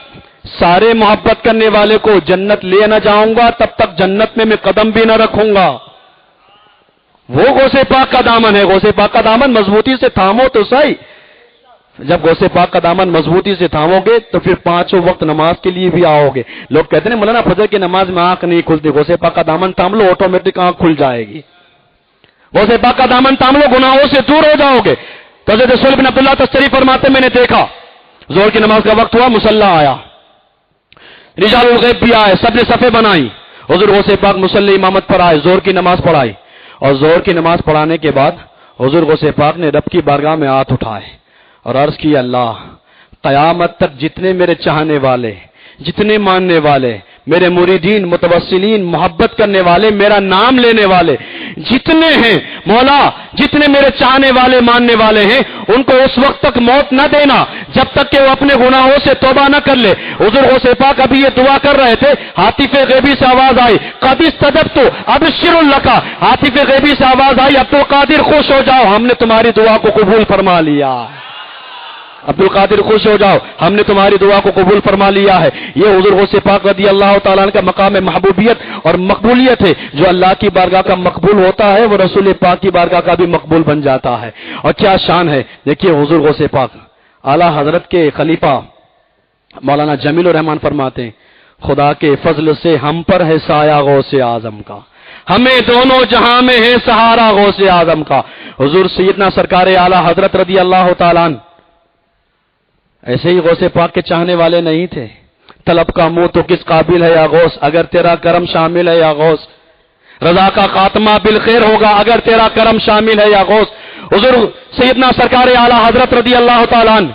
سارے محبت کرنے والے کو جنت لے نہ جاؤں گا تب تک جنت میں قدم بھی نہ رکھوں گا. وہ غوث پاک کا دامن ہے. غوث پاک کا دامن مضبوطی سے تھامو تو صحیح. جب غوث پاک کا دامن مضبوطی سے تھامو گے تو پھر 5 وقت نماز کے لیے بھی آؤ گے. لوگ کہتے ہیں مولانا فجر کی نماز میں آنکھ نہیں کھلتی. غوث پاک کا دامن تھام لو آٹومیٹک آنکھ کھل جائے گی. غوث پاک کا دامن تھام لو گناہوں سے دور ہو جاؤ گے. تو حضرت سہیل بن عبداللہ تستری فرماتے میں نے دیکھا زور کی نماز کا وقت ہوا, مصلی آیا, رجال الغیب بھی آئے, سب نے صفیں بنائی. حضور غوث پاک مصلی امامت پر آئے, زور کی نماز پڑھائی. اور زور کی نماز پڑھانے کے بعد حضور غوث پاک نے رب کی بارگاہ میں ہاتھ اٹھائے اور عرض کی اللہ قیامت تک جتنے میرے چاہنے والے, جتنے ماننے والے, میرے مریدین, متوسلین, محبت کرنے والے, میرا نام لینے والے جتنے ہیں مولا, جتنے میرے چاہنے والے, ماننے والے ہیں, ان کو اس وقت تک موت نہ دینا جب تک کہ وہ اپنے گناہوں سے توبہ نہ کر لے. حضور غوث پاک ابھی یہ دعا کر رہے تھے, ہاتف غیبی سے آواز آئی قد استجبت ابشر لک. ہاتف غیبی سے آواز آئی عبد القادر خوش ہو جاؤ, ہم نے تمہاری دعا کو قبول فرما لیا. عبد القادر خوش ہو جاؤ، ہم نے تمہاری دعا کو قبول فرما لیا ہے۔ یہ حضور غوث پاک رضی اللہ تعالیٰ عنہ کا مقام محبوبیت اور مقبولیت ہے، جو اللہ کی بارگاہ کا مقبول ہوتا ہے وہ رسول پاک کی بارگاہ کا بھی مقبول بن جاتا ہے۔ اور کیا شان ہے، دیکھیے حضور غوث پاک اعلیٰ حضرت کے خلیفہ مولانا جمیل الرحمان فرماتے ہیں، خدا کے فضل سے ہم پر ہے سایہ غوث اعظم کا، ہمیں دونوں جہاں میں ہے سہارا غوث اعظم کا۔ حضور سیدنا سرکار اعلیٰ حضرت رضی اللہ تعالیٰ عنہ ایسے ہی غوث پاک کے چاہنے والے نہیں تھے۔ طلب کا منہ تو کس قابل ہے یا غوث، اگر تیرا کرم شامل ہے یا غوث، رضا کا خاتمہ بالخیر ہوگا اگر تیرا کرم شامل ہے یا غوث۔ حضور سیدنا سرکار اعلیٰ حضرت رضی اللہ تعالیٰ عنہ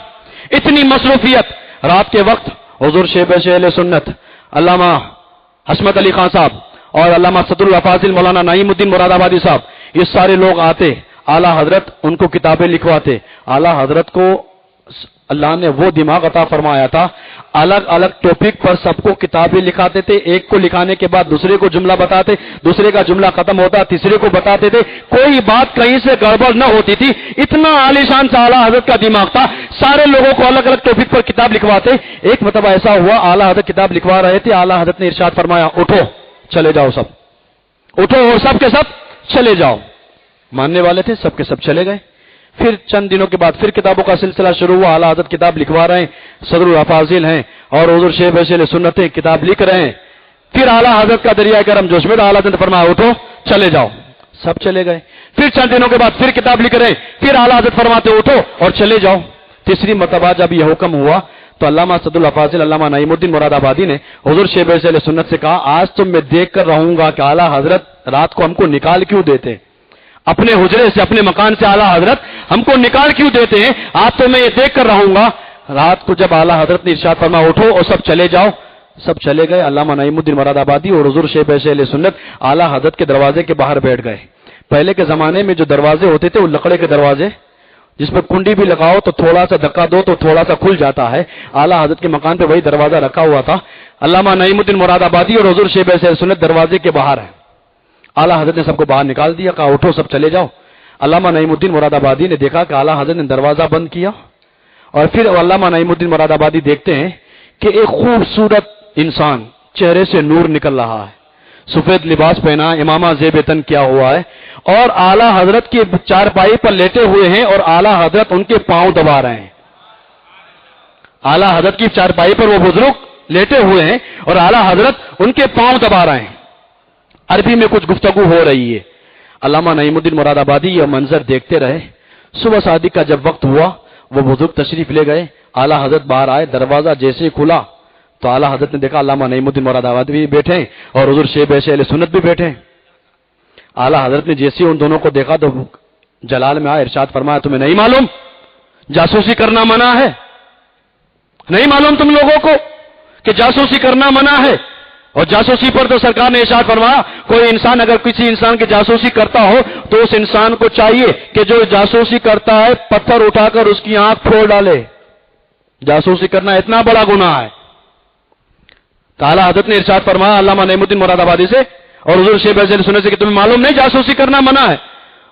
اتنی مصروفیت، رات کے وقت حضور شیخ اہل سنت علامہ حشمت علی خان صاحب اور علامہ صدر الافاضل مولانا نعیم الدین مراد آبادی صاحب، یہ سارے لوگ آتے، اعلیٰ حضرت ان کو کتابیں لکھواتے۔ اعلیٰ حضرت کو اللہ نے وہ دماغ عطا فرمایا تھا، الگ الگ ٹاپک پر سب کو کتابیں لکھاتے تھے، ایک کو لکھانے کے بعد دوسرے کو جملہ بتاتے، دوسرے کا جملہ ختم ہوتا تیسرے کو بتاتے تھے، کوئی بات کہیں سے گڑبڑ نہ ہوتی تھی۔ اتنا عالیشان سا اعلیٰ حضرت کا دماغ تھا، سارے لوگوں کو الگ الگ ٹاپک پر کتاب لکھواتے۔ ایک مرتبہ ایسا ہوا، اعلیٰ حضرت کتاب لکھوا رہے تھے، اعلیٰ حضرت نے ارشاد فرمایا اٹھو چلے جاؤ، سب اٹھو اور سب کے سب چلے جاؤ۔ ماننے والے تھے، سب کے سب چلے گئے۔ پھر چند دنوں کے بعد پھر کتابوں کا سلسلہ شروع ہوا، اعلیٰ حضرت کتاب لکھوا رہے ہیں، صدر الافاضل ہیں اور حضور شیخ اہل سنت کتاب لکھ رہے ہیں۔ پھر اعلیٰ حضرت کا دریائے کرم جوش میں، اعلیٰ حضرت نے فرمایا اٹھو چلے جاؤ، سب چلے گئے۔ پھر چند دنوں کے بعد پھر کتاب لکھ رہے ہیں، پھر اعلیٰ حضرت فرماتے اٹھو اور چلے جاؤ۔ تیسری مرتبہ جب یہ حکم ہوا تو علامہ صدر الافاضل علامہ نعیم الدین مراد آبادی نے حضور شیخ اہل سنت سے کہا، آج تو میں دیکھ کر رہوں گا کہ اعلیٰ حضرت رات کو ہم کو نکال کیوں دیتے، اپنے حجرے سے اپنے مکان سے اعلیٰ حضرت ہم کو نکال کیوں دیتے ہیں۔ آج تو میں یہ دیکھ کر رہوں گا۔ رات کو جب اعلیٰ حضرت نے ارشاد فرمایا اٹھو اور سب چلے جاؤ، سب چلے گئے۔ علامہ نعیم الدین مراد آبادی اور حضور شیخ اہل سنت اعلیٰ حضرت کے دروازے کے باہر بیٹھ گئے۔ پہلے کے زمانے میں جو دروازے ہوتے تھے وہ لکڑے کے دروازے، جس پر کنڈی بھی لگاؤ تو تھوڑا سا دھکا دو تو تھوڑا سا کھل جاتا ہے۔ اعلیٰ حضرت کے مکان پہ وہی دروازہ رکھا ہوا تھا۔ علامہ نعیم الدین مراد آبادی اور حضور شیخ اہل سنت دروازے کے باہر ہے۔ اعلیٰ حضرت نے سب کو باہر نکال دیا، کہا اٹھو سب چلے جاؤ۔ علامہ نعیم الدین مراد آبادی نے دیکھا کہ اعلیٰ حضرت نے دروازہ بند کیا، اور پھر علامہ نعیم الدین مراد آبادی دیکھتے ہیں کہ ایک خوبصورت انسان چہرے سے نور نکل رہا ہے، سفید لباس پہنا، امامہ زیب تن کیا ہوا ہے، اور اعلیٰ حضرت کی چارپائی پر لیٹے ہوئے ہیں اور اعلیٰ حضرت ان کے پاؤں دبا رہے ہیں۔ اعلیٰ حضرت کی چارپائی پر وہ بزرگ لیٹے ہوئے ہیں اور اعلیٰ حضرت ان کے پاؤں دبا رہے ہیں۔ عربی میں کچھ گفتگو ہو رہی ہے۔ علامہ نعیم الدین مراد آبادی یہ منظر دیکھتے رہے۔ صبح صادق کا جب وقت ہوا وہ بزرگ تشریف لے گئے، اعلیٰ حضرت باہر آئے، دروازہ جیسے ہی کھلا تو اعلیٰ حضرت نے دیکھا علامہ نعیم الدین مراد آبادی بھی بیٹھے اور حضور شیخ اہل سنت بھی بیٹھے۔ اعلیٰ حضرت نے جیسے ان دونوں کو دیکھا تو جلال میں آئے، ارشاد فرمایا تمہیں نہیں معلوم جاسوسی کرنا منع ہے؟ نہیں معلوم تم لوگوں کو کہ جاسوسی کرنا منع ہے؟ اور جاسوسی پر تو سرکار نے ارشاد فرمایا کوئی انسان اگر کسی انسان کی جاسوسی کرتا ہو تو اس انسان کو چاہیے کہ جو جاسوسی کرتا ہے پتھر اٹھا کر اس کی آنکھ پھوڑ ڈالے۔ جاسوسی کرنا اتنا بڑا گناہ ہے۔ تو اعلیٰ حضرت نے ارشاد فرمایا علامہ نعیم الدین مراد آبادی سے اور حضور شیخ اہل سنت سے کہ تمہیں معلوم نہیں جاسوسی کرنا منع ہے؟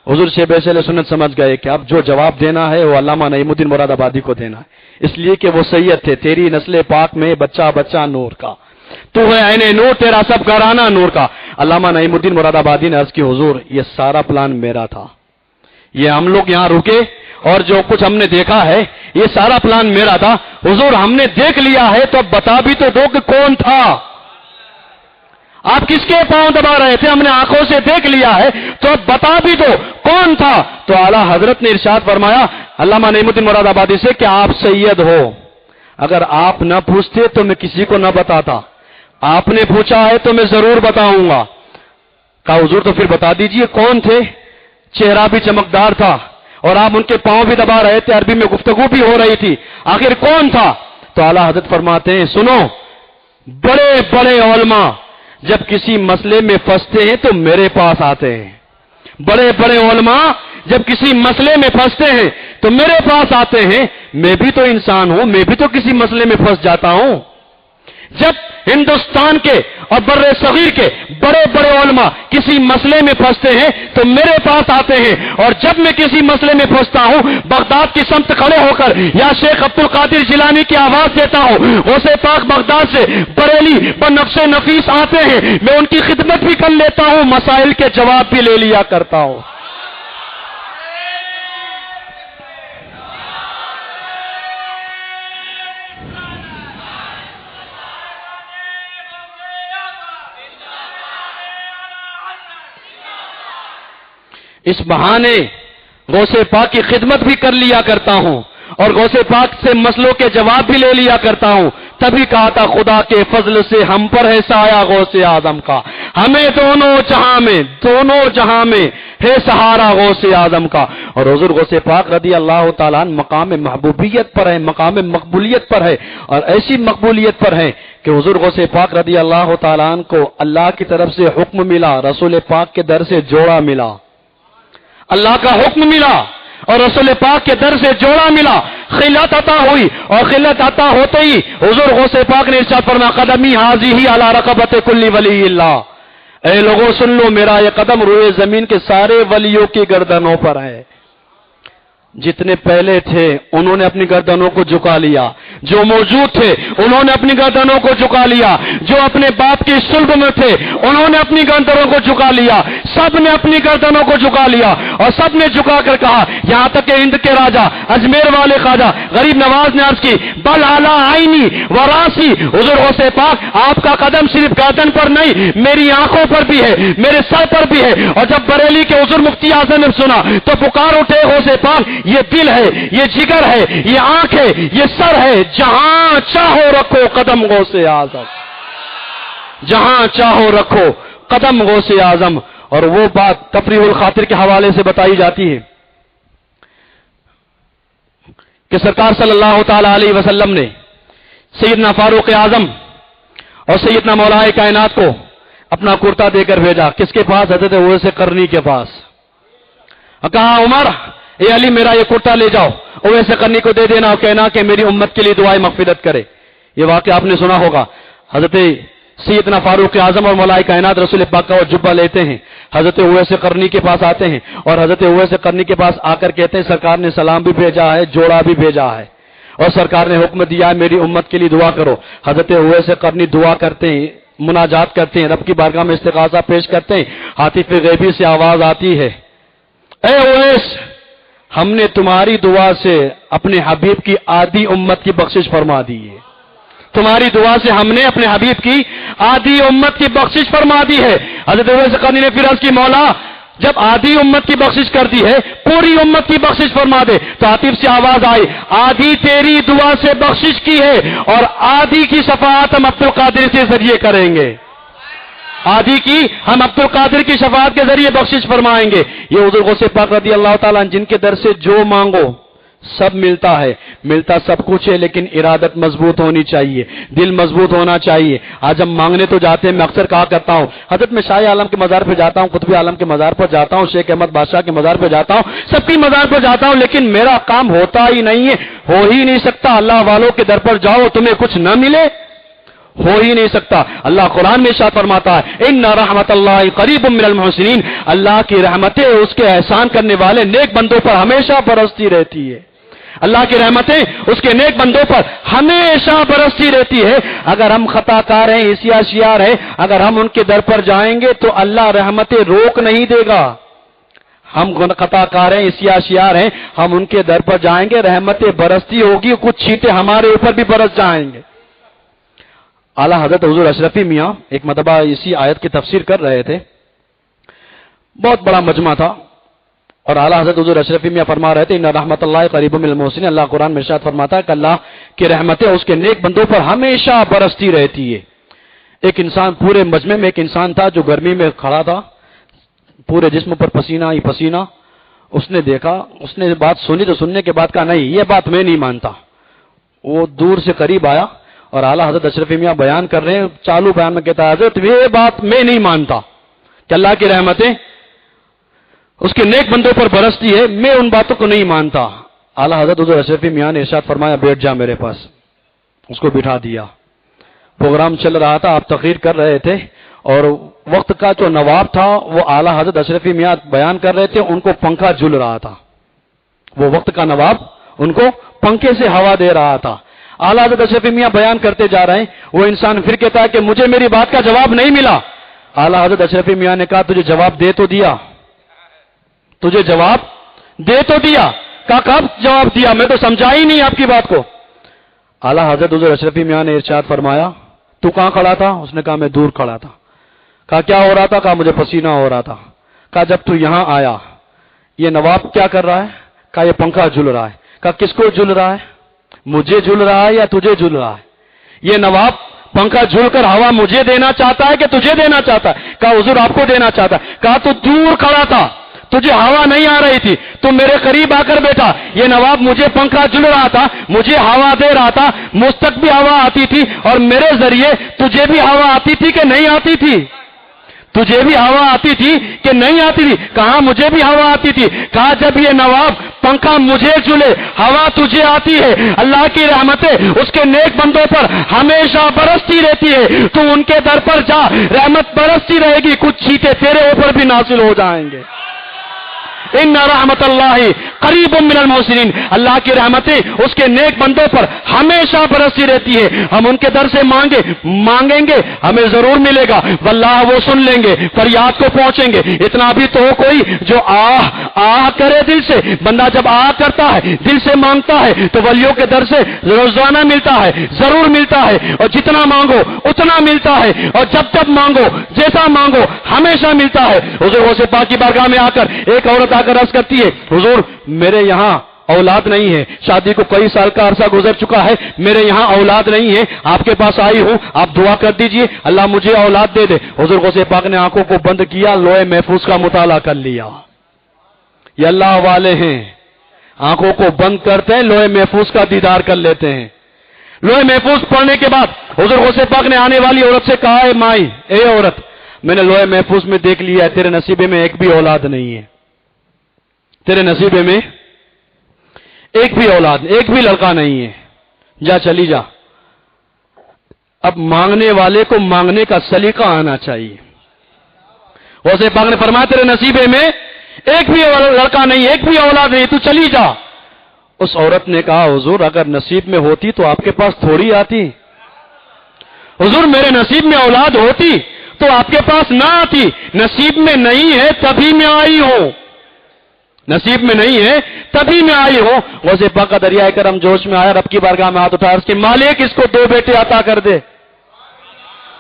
حضور شیخ اہل سنت سمجھ گئے کہ اب جو جواب دینا ہے وہ علامہ نعیم الدین مراد آبادی کو دینا ہے، اس لیے کہ وہ سید تھے۔ تیری نسل پاک میں بچہ بچہ نور کا، تو ہے عین نور، تیرا سب گھرانہ نور کا۔ علامہ نعیم الدین مراد آبادی نے عرض کی حضور یہ سارا پلان میرا تھا، یہ ہم لوگ یہاں رکے اور جو کچھ ہم نے دیکھا ہے یہ سارا پلان میرا تھا۔ حضور ہم نے دیکھ لیا ہے تو بتا بھی تو دو کہ کون تھا، آپ کس کے پاؤں دبا رہے تھے؟ ہم نے آنکھوں سے دیکھ لیا ہے تو اب بتا بھی دو کون تھا۔ تو اعلیٰ حضرت نے ارشاد فرمایا علامہ نعیم الدین مراد آبادی سے کہ آپ سید ہو، اگر آپ نہ پوچھتے تو میں کسی کو نہ بتاتا، آپ نے پوچھا ہے تو میں ضرور بتاؤں گا۔ کہا حضور تو پھر بتا دیجئے کون تھے؟ چہرہ بھی چمکدار تھا اور آپ ان کے پاؤں بھی دبا رہے تھے، عربی میں گفتگو بھی ہو رہی تھی، آخر کون تھا؟ تو اعلیٰ حضرت فرماتے ہیں سنو، بڑے بڑے علماء جب کسی مسئلے میں پھنستے ہیں تو میرے پاس آتے ہیں، بڑے بڑے علماء جب کسی مسئلے میں پھنستے ہیں تو میرے پاس آتے ہیں، میں بھی تو انسان ہوں، میں بھی تو کسی مسئلے میں پھنس جاتا ہوں۔ جب ہندوستان کے اور بر صغیر کے بڑے بڑے علماء کسی مسئلے میں پھنستے ہیں تو میرے پاس آتے ہیں، اور جب میں کسی مسئلے میں پھنستا ہوں بغداد کی سمت کھڑے ہو کر یا شیخ عبد القادر جیلانی کی آواز دیتا ہوں، غوث پاک بغداد سے بریلی بنفس نفیس آتے ہیں، میں ان کی خدمت بھی کر لیتا ہوں، مسائل کے جواب بھی لے لیا کرتا ہوں۔ اس بہانے غوث پاک کی خدمت بھی کر لیا کرتا ہوں اور غوث پاک سے مسئلوں کے جواب بھی لے لیا کرتا ہوں۔ تبھی کہا تھا خدا کے فضل سے ہم پر ہے سایہ غوث اعظم کا، ہمیں دونوں جہاں میں ہے سہارا غوث اعظم کا۔ اور حضور غوث پاک رضی اللہ تعالیٰ عنہ مقام محبوبیت پر ہے، مقام مقبولیت پر ہے، اور ایسی مقبولیت پر ہے کہ حضور غوث پاک رضی اللہ تعالیٰ عنہ کو اللہ کی طرف سے حکم ملا، رسول پاک کے در سے جوڑا ملا، اللہ کا حکم ملا اور رسول پاک کے در سے جوڑا ملا، خلعت عطا ہوئی، اور خلعت عطا ہوتے ہی حضور غوث پاک نے ارشاد فرمایا قدمی حاضی علی رقبت کل ولی اللہ، اے لوگوں سن لو میرا یہ قدم روئے زمین کے سارے ولیوں کی گردنوں پر ہے۔ جتنے پہلے تھے انہوں نے اپنی گردنوں کو جھکا لیا، جو موجود تھے انہوں نے اپنی گردنوں کو جھکا لیا، جو اپنے باپ کی صلب میں تھے انہوں نے اپنی گردنوں کو جھکا لیا، سب نے اپنی گردنوں کو جھکا لیا، اور سب نے جھکا کر کہا، یہاں تک کہ ہند کے راجا اجمیر والے خواجہ غریب نواز نے عرض کی بل علی عینی وراسی، حضور غوث پاک آپ کا قدم صرف گردن پر نہیں میری آنکھوں پر بھی ہے، میرے سر پر بھی ہے۔ اور جب بریلی کے حضور مفتی اعظم نے سنا تو پکار اٹھے غوث پاک، یہ دل ہے، یہ جگر ہے، یہ آنکھ ہے، یہ سر ہے، جہاں چاہو رکھو قدم غوث اعظم، جہاں چاہو رکھو قدم غوث اعظم۔ اور وہ بات تفریح الخاطر کے حوالے سے بتائی جاتی ہے کہ سرکار صلی اللہ تعالی علیہ وسلم نے سیدنا فاروق اعظم اور سیدنا مولا کائنات کو اپنا کرتا دے کر بھیجا، کس کے پاس؟ حضرت اویس قرنی کے پاس۔ کہا عمر اے علی میرا یہ کرتا لے جاؤ، اویس قرنی کو دے دینا اور کہنا کہ میری امت کے لیے دعائیں مغفرت کرے۔ یہ واقعہ آپ نے سنا ہوگا، حضرت سیدنا فاروق اعظم اور مولا کائنات رسول پاک کا وہ جبہ لیتے ہیں، حضرت اویس قرنی کے پاس آتے ہیں، اور حضرت اویس قرنی کے پاس آ کر کہتے ہیں سرکار نے سلام بھی بھیجا ہے، جوڑا بھی بھیجا ہے، اور سرکار نے حکم دیا ہے میری امت کے لیے دعا کرو۔ حضرت اویس قرنی دعا کرتے ہیں، مناجات کرتے ہیں، رب کی بارگاہ میں استغاثہ پیش کرتے ہیں، ہاتف غیبی سے آواز آتی ہے، اے اویس ہم نے تمہاری دعا سے اپنے حبیب کی آدھی امت کی بخشش فرما دی ہے، تمہاری دعا سے ہم نے اپنے حبیب کی آدھی امت کی بخشش فرما دی ہے۔ حضرت اویس قرنی نے پھر عرض کی مولا جب آدھی امت کی بخشش کر دی ہے پوری امت کی بخشش فرما دے۔ تو عاطف سے آواز آئی آدھی تیری دعا سے بخشش کی ہے اور آدھی کی شفاعت ہم عبد القادر کے ذریعے کریں گے، آدھی کی ہم عبد القادر کی شفاعت کے ذریعے بخشش فرمائیں گے۔ یہ حضور غوث پاک رضی اللہ تعالیٰ جن کے در سے جو مانگو سب ملتا ہے، ملتا سب کچھ ہے، لیکن ارادت مضبوط ہونی چاہیے، دل مضبوط ہونا چاہیے۔ آج ہم مانگنے تو جاتے ہیں، میں اکثر کہا کرتا ہوں حضرت میں شاہ عالم کے مزار پہ جاتا ہوں، قطب عالم کے مزار پر جاتا ہوں، شیخ احمد بادشاہ کے مزار پہ جاتا ہوں، سب کی مزار پر جاتا ہوں، لیکن میرا کام ہوتا ہی نہیں ہے، ہو ہی نہیں سکتا۔ اللہ والوں کے در پر جاؤ تمہیں کچھ نہ ملے، ہو ہی نہیں سکتا۔ اللہ قرآن میں ارشاد فرماتا ہے ان رحمت اللہ قریب من المحسنین، اللہ کی رحمتیں اس کے احسان کرنے والے نیک بندوں پر ہمیشہ برستی رہتی ہے، اللہ کی رحمتیں اس کے نیک بندوں پر ہمیشہ برستی رہتی ہے۔ اگر ہم خطا کار ہیں، عصیان ہیں، اگر ہم ان کے در پر جائیں گے تو اللہ رحمتیں روک نہیں دے گا۔ ہم خطا کار ہیں، عصیان ہیں، ہم ان کے در پر جائیں گے، رحمتیں برستی ہوگی، کچھ چھینٹے ہمارے اوپر بھی برس جائیں گے۔ اعلیٰ حضرت حضور اشرفی میاں ایک مرتبہ اسی آیت کی تفسیر کر رہے تھے، بہت بڑا مجمع تھا، اور اعلیٰ حضرت حضور اشرفی میاں فرما رہے تھے ان رحمت اللہ قریب من المحسنین، اللہ قرآن میں ارشاد فرماتا ہے کہ اللہ کی رحمتیں اس کے نیک بندوں پر ہمیشہ برستی رہتی ہے۔ ایک انسان، پورے مجمع میں ایک انسان تھا جو گرمی میں کھڑا تھا، پورے جسم پر پسینہ ہی پسینہ۔ اس نے دیکھا، اس نے بات سنی تو سننے کے بعد کہا نہیں یہ بات میں نہیں مانتا۔ وہ دور سے قریب آیا اور اعلیٰ حضرت اشرفی میاں بیان کر رہے ہیں، چالو بیان میں کہتا ہے حضرت یہ بات میں نہیں مانتا کہ اللہ کی رحمتیں اس کے نیک بندوں پر برستی ہے، میں ان باتوں کو نہیں مانتا۔ اعلیٰ حضرت حضور اشرفی میاں نے ارشاد فرمایا بیٹھ جا میرے پاس، اس کو بٹھا دیا، پروگرام چل رہا تھا، آپ تقریر کر رہے تھے، اور وقت کا جو نواب تھا وہ اعلیٰ حضرت اشرفی میاں بیان کر رہے تھے، ان کو پنکھا جھل رہا تھا. وہ وقت کا نواب ان کو پنکھے سے ہوا دے رہا تھا. اعلیٰ حضرت اشرفی میاں بیان کرتے جا رہے ہیں، وہ انسان پھر کہتا ہے کہ مجھے میری بات کا جواب نہیں ملا. اعلیٰ حضرت اشرفی میاں نے کہا تجھے جواب دے تو دیا، تجھے جواب دے تو دیا. کہا کب جواب دیا؟ میں تو سمجھا ہی نہیں آپ کی بات کو. اعلیٰ حضرت حضور اشرفی میاں نے ارشاد فرمایا تو کہاں کھڑا تھا؟ اس نے کہا میں دور کھڑا تھا. کہا کیا ہو رہا تھا؟ کہا مجھے پسینہ ہو رہا تھا. کہا جب تو یہاں آیا یہ نواب کیا کر رہا ہے؟ کہا یہ پنکھا جھل رہا ہے. کہا کس کو جھل رہا ہے؟ مجھے جھل رہا ہے یا تجھے جھل رہا ہے؟ یہ نواب پنکھا جھل کر ہوا مجھے دینا چاہتا ہے کہ تجھے دینا چاہتا ہے؟ کہا حضور آپ کو دینا چاہتا ہے. کہا تو دور کھڑا تھا، تجھے ہوا نہیں آ رہی تھی، تو میرے قریب آ کر بیٹھا. یہ نواب مجھے پنکھا جھل رہا تھا، مجھے ہوا دے رہا تھا، مجھ تک بھی ہوا آتی تھی، اور میرے ذریعے تجھے بھی ہوا آتی تھی کہ نہیں آتی تھی؟ تجھے بھی ہوا آتی تھی کہ نہیں آتی تھی؟ کہا مجھے بھی ہوا آتی تھی. کہا جب یہ نواب پنکھا مجھے جھلے ہوا تجھے آتی ہے، اللہ کی رحمتیں اس کے نیک بندوں پر ہمیشہ برستی رہتی ہے. تو ان کے در پر جا، رحمت برستی رہے گی، کچھ چھینٹے تیرے اوپر بھی نازل ہو جائیں گے. ان رحمت اللہ قریب من المحسنین، اللہ کی رحمتیں اس کے نیک بندوں پر ہمیشہ برستی رہتی ہے. ہم ان کے در سے مانگیں گے ہمیں ضرور ملے گا، واللہ وہ سن لیں گے، فریاد کو پہنچیں گے. اتنا بھی تو ہو کوئی جو آہ کرے دل سے. بندہ جب آہ کرتا ہے، دل سے مانگتا ہے، تو ولیوں کے در سے روزانہ ملتا ہے، ضرور ملتا ہے. اور جتنا مانگو اتنا ملتا ہے، اور جب مانگو جیسا مانگو ہمیشہ ملتا ہے. حضور غوث پاک کی بارگاہ میں آ کر ایک عورت عرض کرتی ہے حضور میرے یہاں اولاد نہیں ہے، شادی کو کئی سال کا عرصہ گزر چکا ہے، میرے یہاں اولاد نہیں ہے، آپ کے پاس آئی ہوں، آپ دعا کر دیجئے اللہ مجھے اولاد دے دے. حضور غوث پاک نے آنکھوں کو بند کیا، لوح محفوظ کا مطالعہ کر لیا. یہ اللہ والے ہیں، آنکھوں کو بند کرتے ہیں، لوح محفوظ کا دیدار کر لیتے ہیں. لوح محفوظ پڑھنے کے بعد حضور غوث پاک نے آنے والی عورت سے کہا ہے مائی، اے عورت میں نے لوح محفوظ میں دیکھ لیا ہے، تیرے نصیبے میں ایک بھی اولاد نہیں ہے، تیرے نصیبے میں ایک بھی اولاد، ایک بھی لڑکا نہیں ہے، جا چلی جا. اب مانگنے والے کو مانگنے کا سلیقہ آنا چاہیے. غوث پاک نے فرمایا تیرے نصیبے میں ایک بھی لڑکا نہیں، ایک بھی اولاد نہیں، تو چلی جا. اس عورت نے کہا حضور اگر نصیب میں ہوتی تو آپ کے پاس تھوڑی آتی. حضور میرے نصیب میں اولاد ہوتی تو آپ کے پاس نہ آتی، نصیب میں نہیں ہے تبھی میں آئی ہوں، نصیب میں نہیں ہے تبھی میں آئی ہوں. غوث پاک کا دریائے کرم جوش میں آیا، رب کی بارگاہ میں ہاتھ اٹھا کہ مالک اس کو 2 بیٹے عطا کر دے،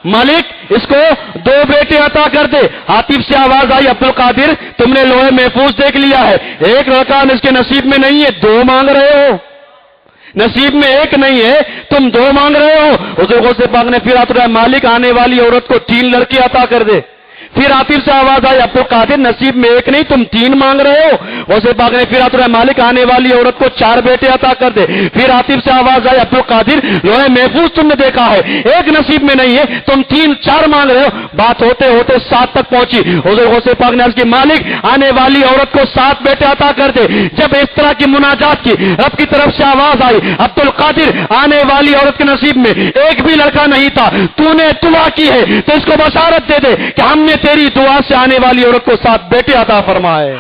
مالک اس کو 2 بیٹے عطا کر دے. عاطف سے آواز آئی عبد القادر تم نے لوح محفوظ دیکھ لیا ہے، ایک لڑکا اس کے نصیب میں نہیں ہے، 2 مانگ رہے ہو، نصیب میں ایک نہیں ہے تم 2 مانگ رہے ہو. حضور غوث پاک نے پھر ہاتھ اٹھایا مالک آنے والی عورت کو 3 لڑکے عطا کر دے. پھر عاطف سے آواز آئی عبد القادر نصیب میں ایک نہیں تم 3 مانگ رہے ہو. غوث پاک نے پھر ہاتھ اٹھایا مالک آنے والی عورت کو 4 بیٹے عطا کر دے. پھر عاطف سے آواز آئی عبد القادر لوح محفوظ تم نے دیکھا ہے، ایک نصیب میں نہیں ہے تم 3 4 مانگ رہے ہو. بات ہوتے ہوتے 7 تک پہنچی. حضور غوث پاک نے عرض کی مالک آنے والی عورت کو 7 بیٹے عطا کر دے. جب اس طرح کی مناجات کی رب کی طرف سے آواز آئی عبد القادر آنے والی عورت کے نصیب میں ایک بھی لڑکا نہیں تھا، تو نے دعا کی ہے تو اس کو بشارت دے دے کہ ہم نے تیری دعا سے آنے والی عورت کو 7 بیٹے عطا فرمائے.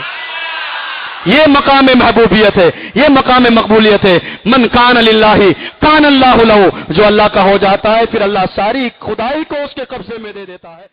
یہ مقام محبوبیت ہے، یہ مقام مقبولیت ہے. من کان للہ کان اللہ لہ، جو اللہ کا ہو جاتا ہے پھر اللہ ساری خدائی کو اس کے قبضے میں دے دیتا ہے.